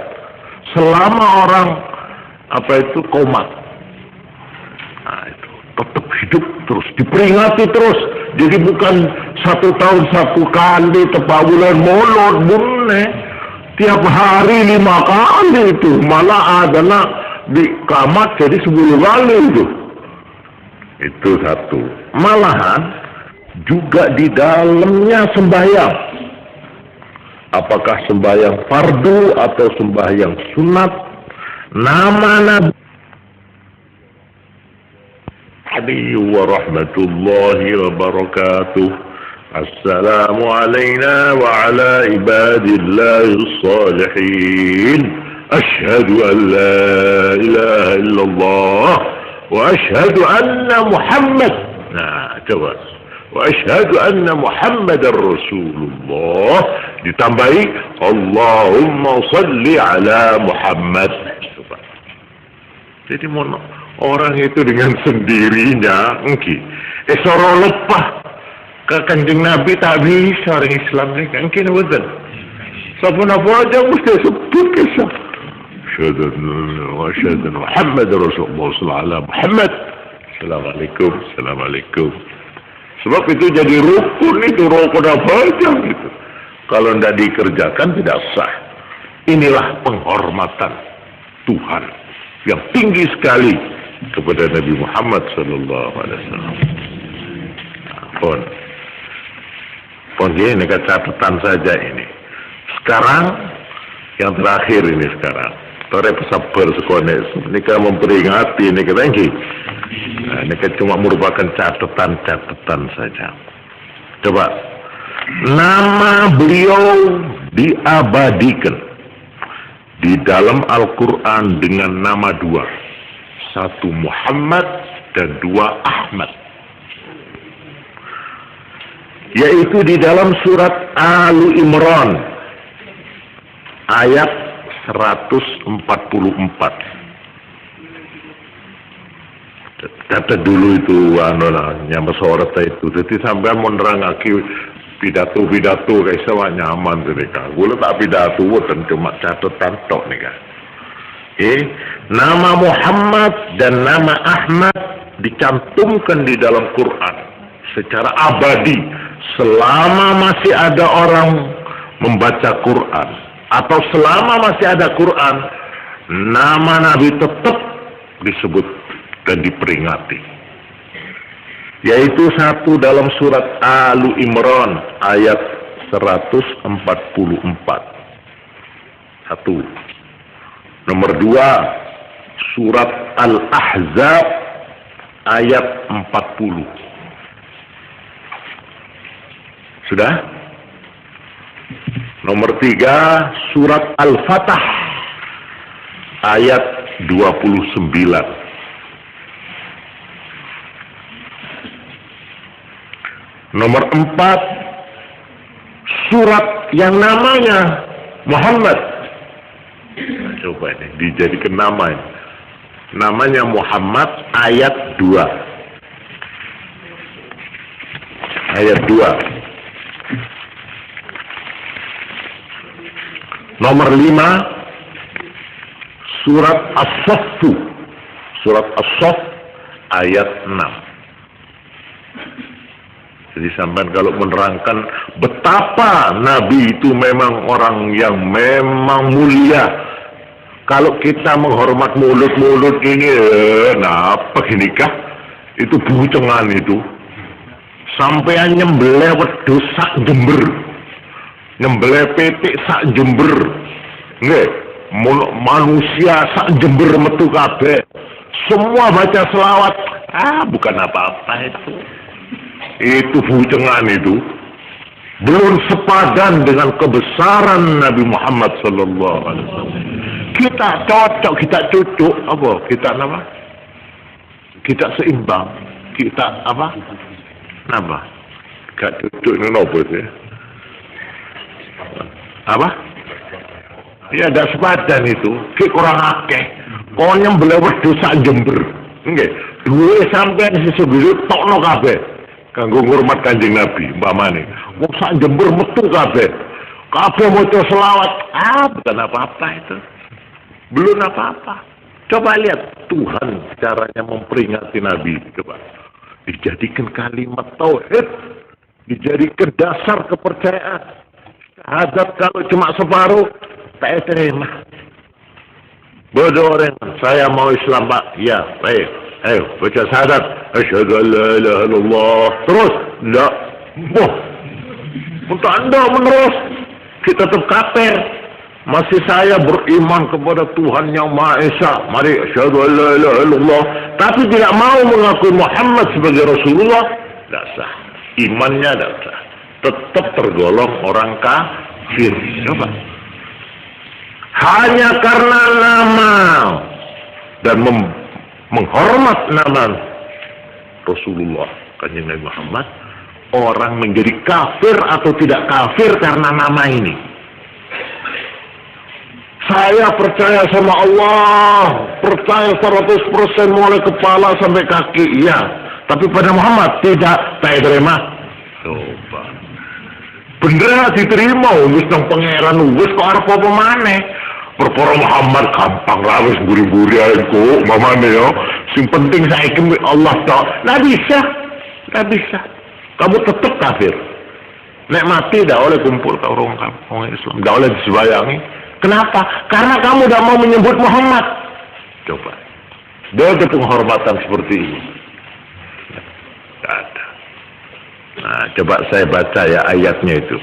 selama orang apa itu qomat. Nah itu tetap hidup terus, diperingati terus. Jadi bukan 1 tahun 1 kali tepat bulan Maulud, bukan. Tiap hari 5 kali itu, malah adanya di kamat jadi 10 kali itu. Itu satu. Malahan juga di dalamnya sembahyang. Apakah sembahyang fardu atau sembahyang sunat, nama Nabi Assalamualaikum warahmatullahi wabarakatuh. Assalamu alayna wa ala ibadillahis salihin. Asyhadu an la ilaha illallah wa asyhadu anna Muhammad. Nah, coba. Wa asyhadu anna Muhammadar Rasulullah, ditambahi Allahumma salli ala Muhammad. Coba. Jadi orang itu dengan sendirinya soro lepah ke Kanjeng Nabi tak bisa orang Islam ni kan kena betul. Siapa-siapa aja mesti sebut kisah. Asyhadu anna Muhammadar Rasulullah sallallahu alaihi Muhammad. Assalamualaikum, assalamualaikum. Sebab itu jadi rukun, itu rukun apa aja gitu. Kalau tidak dikerjakan tidak sah. Inilah penghormatan Tuhan yang tinggi sekali kepada Nabi Muhammad sallallahu alaihi wasallam. Pon ini catatan saja ini. Sekarang yang terakhir ini sekarang. Tore pesabar sekolah ini kan memperingati ini lagi. Nah, ini kan cuma merupakan catatan saja. Coba nama beliau diabadikan di dalam Al-Quran dengan nama dua. Satu Muhammad dan dua Ahmad. Yaitu di dalam surat Ali Imran ayat 144. Kata dulu itu nyama sorot itu. Jadi sampai menerangake pidato kayak sewa nyaman mereka. Gue tak pidato dan cuma catatan tok nih kan. Nama Muhammad dan nama Ahmad dicantumkan di dalam Quran secara abadi selama masih ada orang membaca Quran atau selama masih ada Quran, nama Nabi tetap disebut dan diperingati. Yaitu satu dalam surat Ali Imran ayat 144. Satu. Nomor dua, surat Al-Ahzab ayat 40. Sudah? Nomor tiga, surat Al-Fatah ayat 29. Nomor empat, surat yang namanya Muhammad. Nah, coba ini dijadikan nama ini. Namanya Muhammad ayat 2. Ayat 2. Nomor 5, surat As-Saff. Surat As-Saff ayat 6. Jadi sampai kalau menerangkan betapa Nabi itu memang orang yang memang mulia. Kalau kita menghormat mulut-mulut ini, apa gini kah? Itu bucengan itu. Sampai nyembelih wedhus sak Jember. Nyembelih petik sak Jember. Nggih, manusia sak Jember metu kabeh. Semua baca selawat. Bukan apa-apa itu. Itu bucengan itu. Belum sepadan dengan kebesaran Nabi Muhammad sallallahu alaihi wasallam. Kita cocok, kita cucuk, apa? Kita apa? Kita seimbang. Kita apa? Napa? Gak cucuk ini nopo sih? Apa? Ya ada sepadan itu. Ki kurang akeh. Kau nyembelih wedhus sak Jember. Nggih. Duwe sampean seseguru tokno kabeh. Kanggo ngurmat Kanjeng Nabi, umpamane. Wong sak Jember metu kabeh. Kabeh maca selawat. Bukan apa-apa itu. Belum apa-apa. Coba lihat Tuhan caranya memperingati Nabi. Coba. Dijadikan kalimat tauhid. Dijadikan dasar kepercayaan. Syahadat kalau cuma separuh, tak terima. Bodoh orang, saya mau Islam Pak. Ya, baik. Ayo, baca syahadat. Asyhadu an la ilaha illallah. Terus, enggak. Untuk Anda menerus, kita tetap kafir. Masih saya beriman kepada Tuhan yang Maha Esa. Mari, asyhadu an la ilaha illallah. Tapi tidak mau mengakui Muhammad sebagai Rasulullah. Tidak sah. Imannya tidak sah. Tetap tergolong orang kafir. Coba. Hanya karena nama dan menghormat nama Rasulullah Kanjeng Nabi Muhammad, orang menjadi kafir atau tidak kafir karena nama ini. Saya percaya sama Allah, percaya 100% mulai kepala sampai kaki, iya. Tapi pada Muhammad tidak, saya terima. Coba. Bener diterima, wis nang pangeran, wis kok arep apa maneh. Perkara Muhammad gampang lah wis buri-buri ae kok, mamane yo. Sing penting saiki Allah tok. Nggak bisa. Nggak bisa. Kamu tetap kafir. Nek mati tidak oleh kumpul ke orang Islam, tidak oleh disembayangi. Kenapa? Karena kamu tidak mau menyebut Muhammad. Coba. Dia ada penghormatan seperti ini. Tidak ada. Nah, coba saya baca ya ayatnya itu.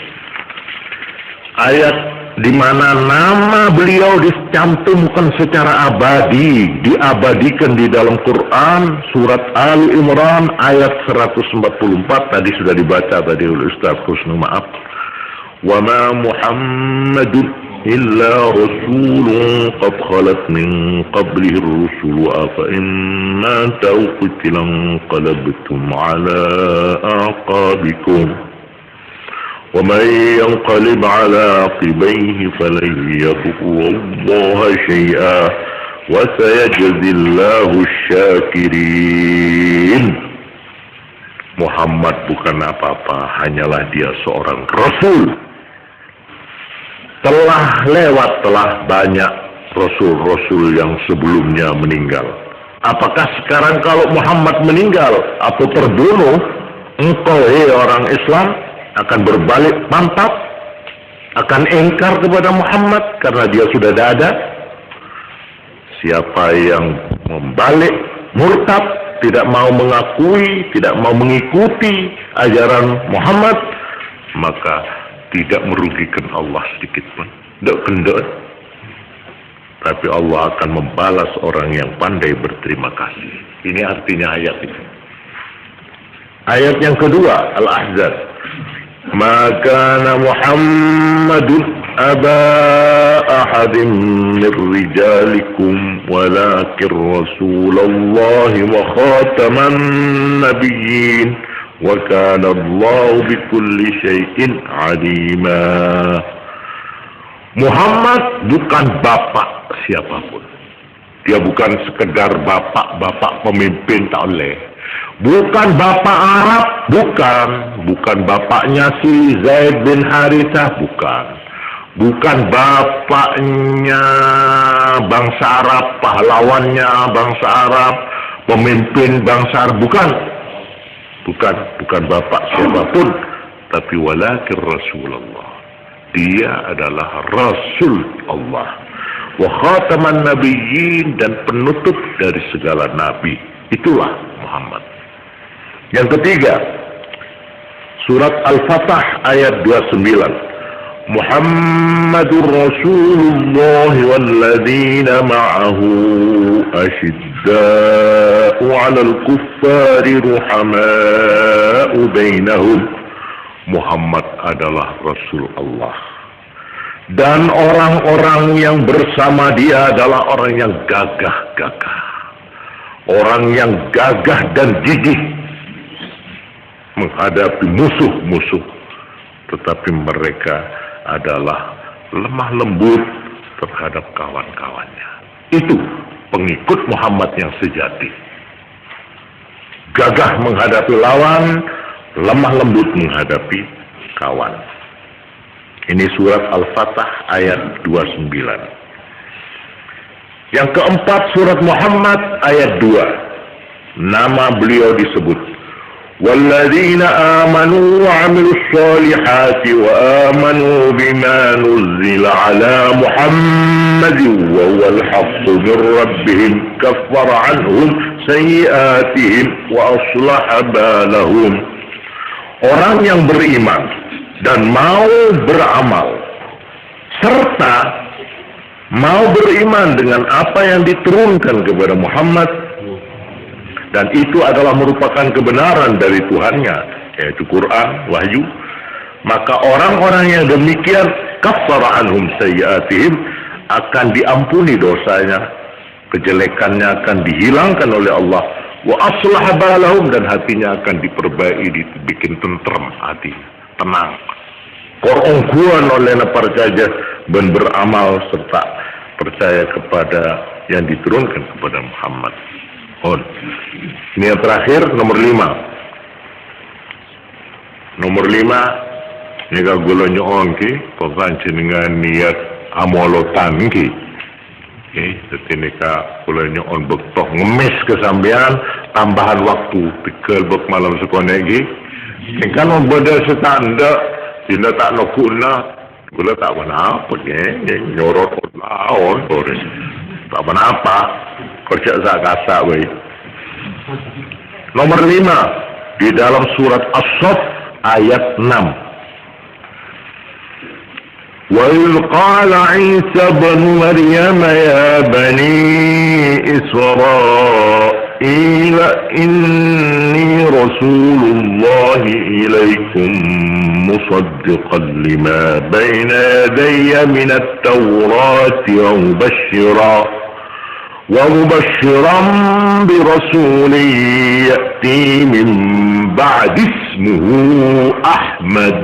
Ayat di mana nama beliau dicantumkan secara abadi, diabadikan di dalam Quran, surat Ali Imran ayat 144, tadi sudah dibaca tadi oleh Ustaz Husnu, maaf. Wa ma Muhammadun illa rasulun qad khalat min qablihi ar-rusul afa in mata aw qutila qalabtum ala aqabikum ومن ينقلب على عقبيه فلن يضر الله شيئا وسيجزي الله الشاكرين. Muhammad bukan apa-apa, hanyalah dia seorang rasul. Telah banyak rasul-rasul yang sebelumnya meninggal. Apakah sekarang kalau Muhammad meninggal atau terbunuh, engkau orang Islam akan berbalik mantap, akan ingkar kepada Muhammad karena dia sudah tidak ada? Siapa yang membalik murtad, tidak mau mengakui, tidak mau mengikuti ajaran Muhammad, maka tidak merugikan Allah sedikit pun. Tidak kendor. Tapi Allah akan membalas orang yang pandai berterima kasih. Ini artinya ayat itu. Ayat yang kedua, Al-Ahzab. Ma kana Muhammadun aba ahadin min rijalikum walakin Rasulullah wa khataman nabiyyin wa kana Allah bikulli syai'in alima. Muhammad bukan bapak siapapun. Dia bukan sekedar bapak pemimpin, tak oleh. Bukan bapak Arab, bukan bapaknya si Zaid bin Harithah, bukan bapaknya bangsa Arab, pahlawannya bangsa Arab, pemimpin bangsa Arab, bukan bapak siapapun, tapi walakin Rasulullah, dia adalah Rasul Allah, wa khataman nabiyyin, dan penutup dari segala nabi. Itulah Muhammad. Yang ketiga, surat Al-Fatah ayat 29. Muhammadur Rasulullah walladzina ma'ahu asyidda'u 'alal kuffari ruhama'u bainahum. Muhammad adalah Rasul Allah. Dan orang-orang yang bersama dia adalah orang yang gagah-gagah. Orang yang gagah dan gigih menghadapi musuh-musuh, tetapi mereka adalah lemah lembut terhadap kawan-kawannya. Itu pengikut Muhammad yang sejati. Gagah menghadapi lawan, lemah lembut menghadapi kawan. Ini surat Al-Fatah ayat 29. Yang keempat, surat Muhammad ayat 2. Nama beliau disebut. Walladzina amanu wa 'amilus solihati wa amanu bima nuzzila ala Muhammadin wa huwal haqqu min rabbihim kaffara 'anhum sayyi'atihim wa aslaha balahum. Orang yang beriman dan mau beramal serta mau beriman dengan apa yang diturunkan kepada Muhammad, dan itu adalah merupakan kebenaran dari Tuhannya, yaitu Quran, wahyu, maka orang-orang yang demikian kaffara anhum sayyi'atihim, akan diampuni dosanya, kejelekannya akan dihilangkan oleh Allah, wa aslaha balahum, dan hatinya akan diperbaiki, dibikin tentrem hati, tenang. Korongguan oleh percaya dan beramal serta percaya kepada yang diturunkan kepada Muhammad. Ini yang terakhir, nomor 5. Nomor 5, ini kalau gula nyoon ki, pokoknya dengan niat amolotan ki. Jadi ini kalau gula nyoon bektoh ngemis kesambian, tambahan waktu, pikir bek malam sekolah ki. Ini kan membeda setanda, tidak tak nokuna, gula tak apa nyorot laon, tak apa. Kerja zakasa wei. Nomor 5 di dalam surat As-Saff ayat 6. وَإِذْ قَالَ عِيسَى ابْنُ مَرْيَمَ يَا بَنِي إِسْرَائِيلَ إِنِّي رَسُولُ اللَّهِ إِلَيْكُمْ مُصَدِّقًا لِمَا بَيْنَ يَدَيَّ مِنَ التَّوْرَاةِ ومبشرا برسول يأتي من بعد اسمه أحمد.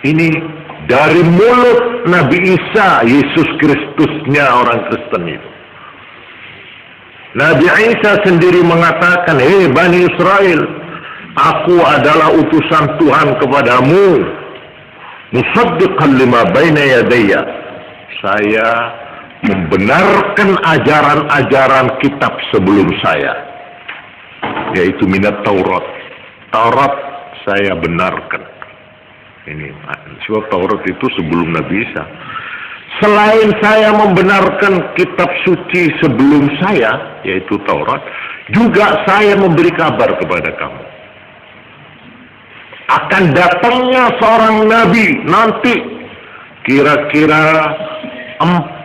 Ini dari mulut Nabi Isa, Yesus Kristusnya orang Kristen itu. Nabi Isa sendiri mengatakan, Bani Israel, aku adalah utusan Tuhan kepadamu. Musaddiqan lima baina yadayya. Saya membenarkan ajaran-ajaran kitab sebelum saya, yaitu minat Taurat. Taurat saya benarkan. Ini sebab Taurat itu sebelum Nabi Isa. Selain saya membenarkan kitab suci sebelum saya, yaitu Taurat, juga saya memberi kabar kepada kamu akan datangnya seorang nabi nanti, kira-kira 4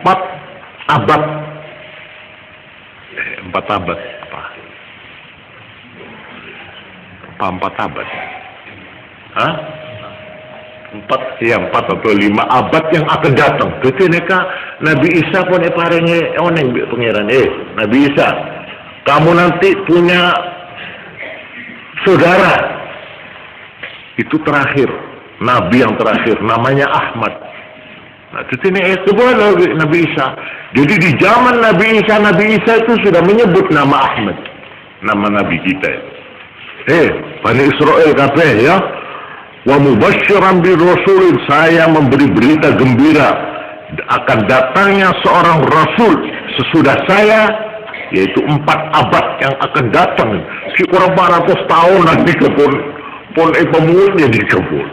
abad. 4 abad apa? 4 abad? Hah? 4 atau 5 abad yang akan datang. Ketika Nabi Isa pun parenge oneng pangeran. Nabi Isa, kamu nanti punya saudara. Itu terakhir, nabi yang terakhir, namanya Ahmad. Nah, itu boleh Nabi Isa. Jadi di zaman Nabi Isa itu sudah menyebut nama Ahmad, nama nabi kita. Bani Israel kabeh ya. Wa mubasysyiran bir rasulin, saya memberi berita gembira akan datangnya seorang rasul sesudah saya, yaitu 4 abad yang akan datang. Sekurang 400 tahun nanti pun pemuda dikebut.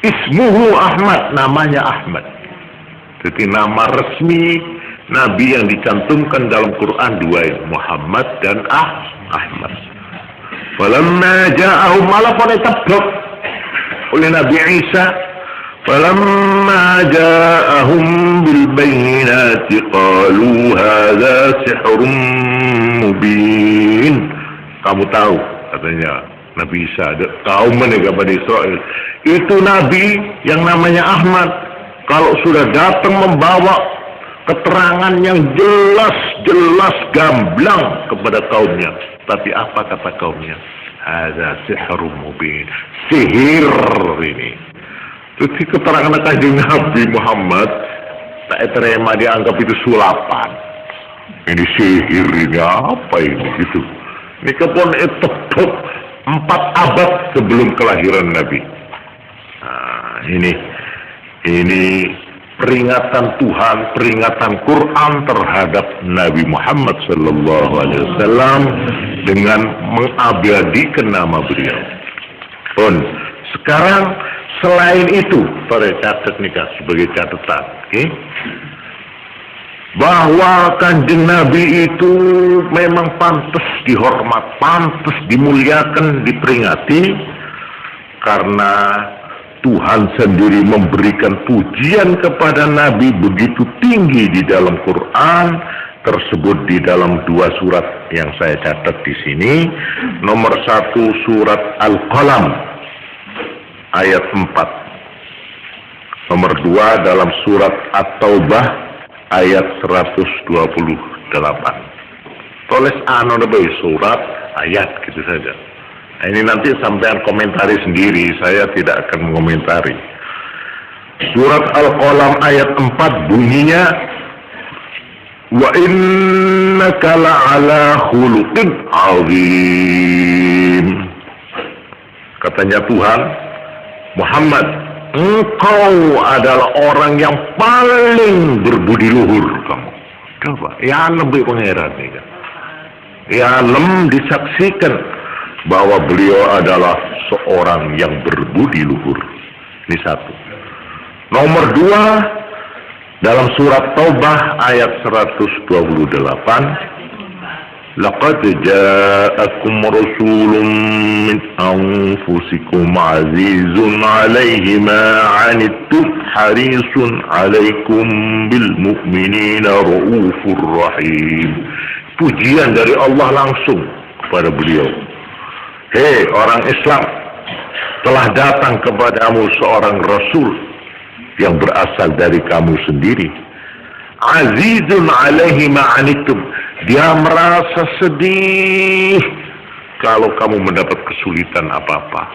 Ismuhu Ahmad, namanya Ahmad. Jadi nama resmi nabi yang dicantumkan dalam Quran 2, Muhammad dan Ahmad. Falamma ja'ahum, malah pada tablok oleh Nabi Isa. Falamma ja'ahum bil bayyinati qalu hadza sihrun mubin. Kamu tahu, katanya Nabi Isa, kaum menegak Bani Israel, itu nabi yang namanya Ahmad, kalau sudah datang membawa keterangan yang jelas gamblang kepada kaumnya. Tapi apa kata kaumnya? Hadza sihrun mubin. Sihir ini. Jadi keterangan Kanjeng Nabi Muhammad tak terima, dianggap itu sulapan. Ini sihir, ini apa ini gitu. Ini kepon itu 4 abad sebelum kelahiran Nabi. Nah, ini peringatan Tuhan, peringatan Quran terhadap Nabi Muhammad sallallahu alaihi wasallam dengan mengabadikan nama beliau. Sekarang selain itu, pada catat nikah sebagai catatan, bahwa Kanjeng Nabi itu memang pantas dihormat, pantas dimuliakan, diperingati, karena Tuhan sendiri memberikan pujian kepada Nabi begitu tinggi di dalam Quran, tersebut di dalam 2 surat yang saya catat di sini. Nomor 1 surat Al-Qalam ayat 4. Nomor 2 dalam surat At-Taubah ayat 128. Tulis surat ayat gitu saja. Nah, ini nanti sampean komentari sendiri, saya tidak akan mengomentari. Surat Al-Qalam ayat 4 bunyinya, wa innaka la'ala khuluqin azim. Katanya Tuhan, Muhammad, engkau adalah orang yang paling berbudi luhur kamu. Coba, ya lebih pangeran nih kan. Ya disaksikan bahwa beliau adalah seorang yang berbudi luhur. Ini 1. Nomor 2 dalam surat Taubah ayat 128, لقد جاءكم رسول من أنفسكم عزيز عليه ما عنتم حريص عليكم بالمؤمنين رؤوف رحيم. Pujian dari Allah langsung kepada beliau. Hei orang Islam, telah datang kepadamu seorang Rasul yang berasal dari kamu sendiri. Azizun alaihi ma'anitum. Dia merasa sedih kalau kamu mendapat kesulitan apa-apa.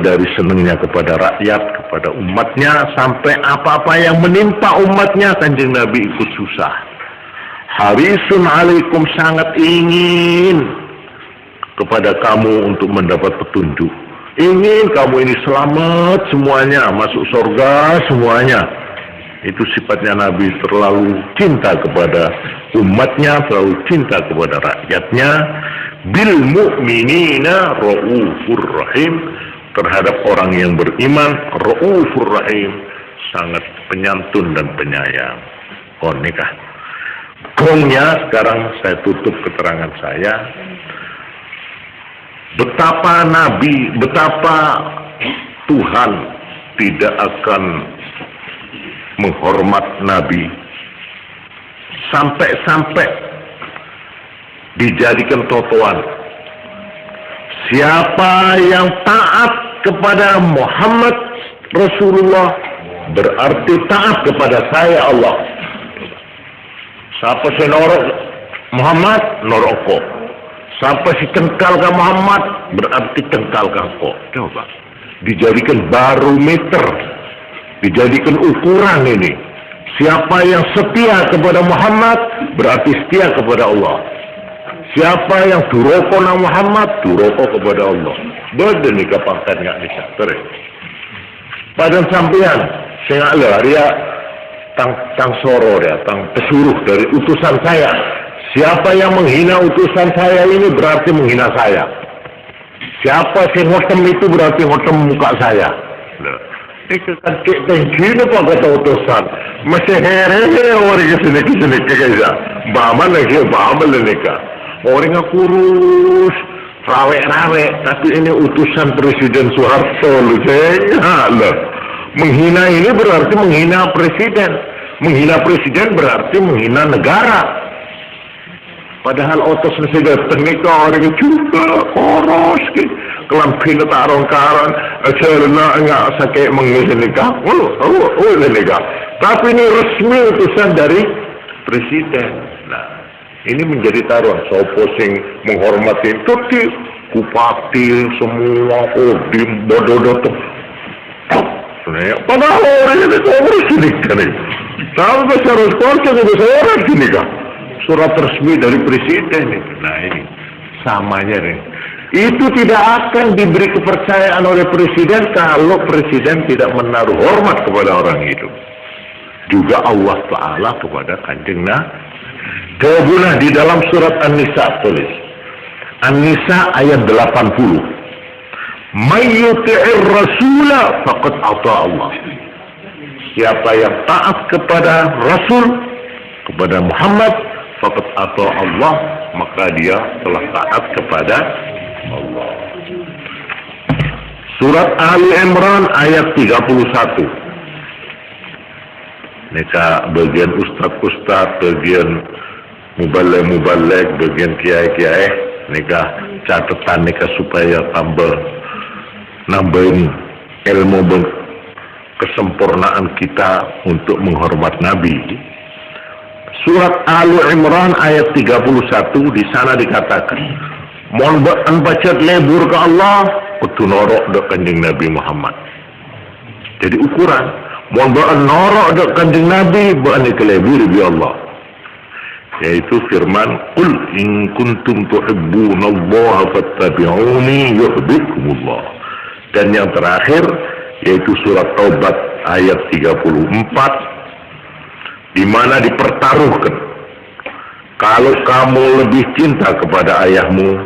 Dari senangnya kepada rakyat, kepada umatnya, sampai apa-apa yang menimpa umatnya, Kanjeng Nabi ikut susah. Harisun alaikum, sangat ingin kepada kamu untuk mendapat petunjuk. Ingin kamu ini selamat semuanya, masuk surga semuanya. Itu sifatnya Nabi, terlalu cinta kepada umatnya, terlalu cinta kepada rakyatnya. Bil mu'minina raufur rahim, terhadap orang yang beriman, raufur rahim, sangat penyantun dan penyayang. Oh nikah. Gongnya sekarang saya tutup keterangan saya. Betapa Tuhan tidak akan menghormat Nabi sampai dijadikan totoan. Siapa yang taat kepada Muhammad Rasulullah berarti taat kepada saya Allah. Siapa si norok Muhammad, norok kok. Siapa si cengkal ke Muhammad berarti cengkal ke kok. Coba dijadikan barometer, dijadikan ukuran ini. Siapa yang setia kepada Muhammad berarti setia kepada Allah. Siapa yang duroko nang Muhammad, duroko kepada Allah. Beda nih kapangkan nggak bisa terus. Padahal sampean saya nggak dia tang soro dia, tang pesuruh dari utusan saya. Siapa yang menghina utusan saya ini berarti menghina saya. Siapa yang ngotem itu berarti ngotem muka saya. Itu kan kayak gini pak kata utusan. Masih hehehe orang kesini kayak baman lagi baman nikah. Orang kurus, rawe-rawe, tapi ini utusan Presiden Soeharto loh, saya menghina ini berarti menghina presiden. Menghina presiden berarti menghina negara. Padahal otos sudah ternikah orang juga koros, kelampin tarong karan, cerna enggak sakit mengizinkan. Oh nikah. Tapi ini resmi utusan dari presiden. Nah, ini menjadi taruhan. Sopo sing menghormati tuti kupati semua kodim bodoh tuh. Padahal orang ini orang sini kan ini. Tahu secara sponsor itu seorang sini kan. Surat resmi dari presiden itu. Nah ini samanya nih. Itu tidak akan diberi kepercayaan oleh presiden kalau presiden tidak menaruh hormat kepada orang itu. Juga Allah Ta'ala kepada Kanjeng Nabi. Kemudian di dalam surat An-Nisa tulis. An-Nisa ayat 80. Mayyuti'ir rasula faqad ata Allah. Siapa yang taat kepada Rasul, kepada Muhammad, faqad ata Allah, maka dia telah taat kepada Allah. Surat Ali Imran ayat 31. Nika bagian ustaz-ustaz, bagian mubalek, bagian kiai-kiai, nika catatan nika supaya nambahin ilmu kesempurnaan kita untuk menghormat Nabi. Surat Ali Imran ayat 31 di sana dikatakan, mohon baca lebur ke Allah, kudu norok dek Kanjeng Nabi Muhammad. Jadi ukuran. Mohon ba'an norok dek Kanjeng Nabi ba'an ikelebur bi Allah, yaitu firman qul in kuntum tuhibbunallaha fattabi'uni yuhibbukumullah. Dan yang terakhir yaitu surat Taubat ayat 34 di mana dipertaruhkan kalau kamu lebih cinta kepada ayahmu,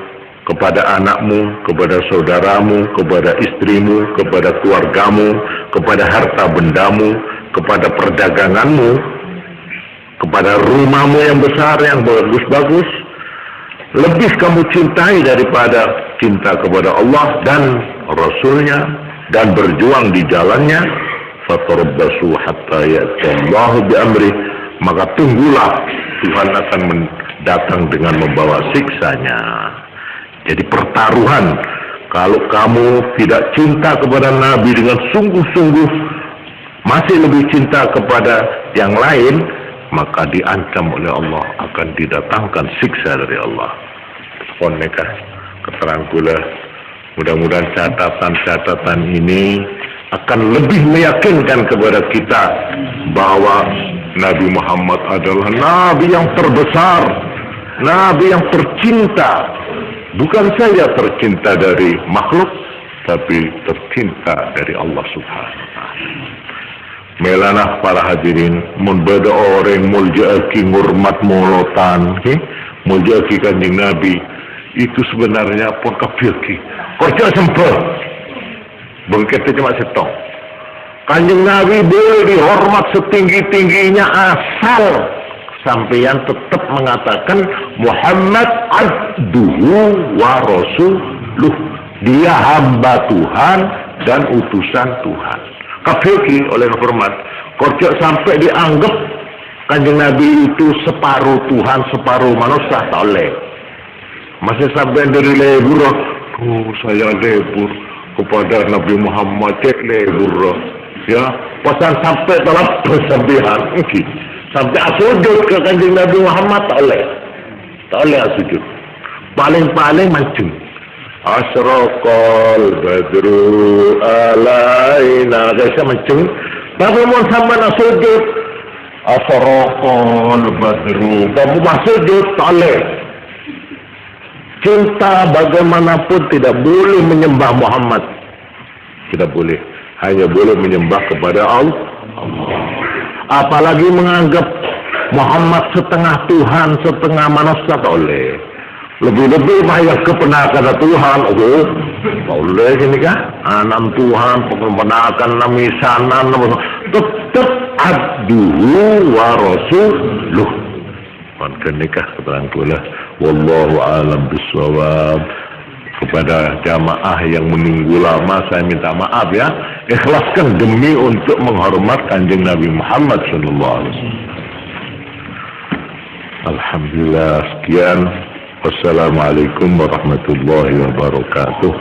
kepada anakmu, kepada saudaramu, kepada istrimu, kepada keluargamu, kepada harta bendamu, kepada perdaganganmu, kepada rumahmu yang besar, yang bagus-bagus, lebih kamu cintai daripada cinta kepada Allah dan Rasulnya, dan berjuang di jalannya, fatarabbasu hatta ya'tallahu bi'amri, maka tunggulah Tuhan akan datang dengan membawa siksanya. Jadi pertaruhan, kalau kamu tidak cinta kepada Nabi dengan sungguh-sungguh, masih lebih cinta kepada yang lain, maka diancam oleh Allah akan didatangkan siksa dari Allah. Konekah keterangan kula, mudah-mudahan catatan-catatan ini akan lebih meyakinkan kepada kita bahwa Nabi Muhammad adalah Nabi yang terbesar, Nabi yang tercinta, bukan saja tercinta dari makhluk, tapi tercinta dari Allah Subhanahu wa Ta'ala. Melanah para hadirin, mun beda orang muljaki ngurmat molotan, muljaki kanjeng Nabi, itu sebenarnya pun kafir ki. Korja sempel, bengketnya cuma setong. Kanjeng Nabi boleh dihormat setinggi-tingginya asal sampeyan tetap mengatakan Muhammad abduhu wa rasuluh. Dia hamba Tuhan dan utusan Tuhan. Kafir oleh hormat. Korja sampai dianggap kanjeng Nabi itu separuh Tuhan, separuh manusia, tak oleh. Masih sampai dari lebur, saya lebur kepada Nabi Muhammad, cek lebur. Ya, pasan sampai dalam persembihan, sampai asujud ke kanjeng Nabi Muhammad, tak oleh asujud. Paling-paling mancing. Asraqal badru alaina, saya mancing. Tapi mau sampai asujud, asraqal badru, kamu masujud, tak oleh. Cinta bagaimanapun tidak boleh menyembah Muhammad, tidak boleh. Hanya boleh menyembah kepada Allah. Apalagi menganggap Muhammad setengah Tuhan, setengah manusia, tak boleh. Lebih-lebih banyak kepenakan Tuhan. Oh, tak boleh ini kah? Anam Tuhan, kepenakan namisanan, tetap abduhu wa rasuluh. Kan nikah keterangan pula. Wallahu alam bisawab. Kepada jamaah yang menunggu lama, saya minta maaf ya. Ikhlaskan demi untuk menghormat kanjeng Nabi Muhammad sallallahu alaihi wasallam. Alhamdulillah, sekian. Wassalamualaikum warahmatullahi wabarakatuh.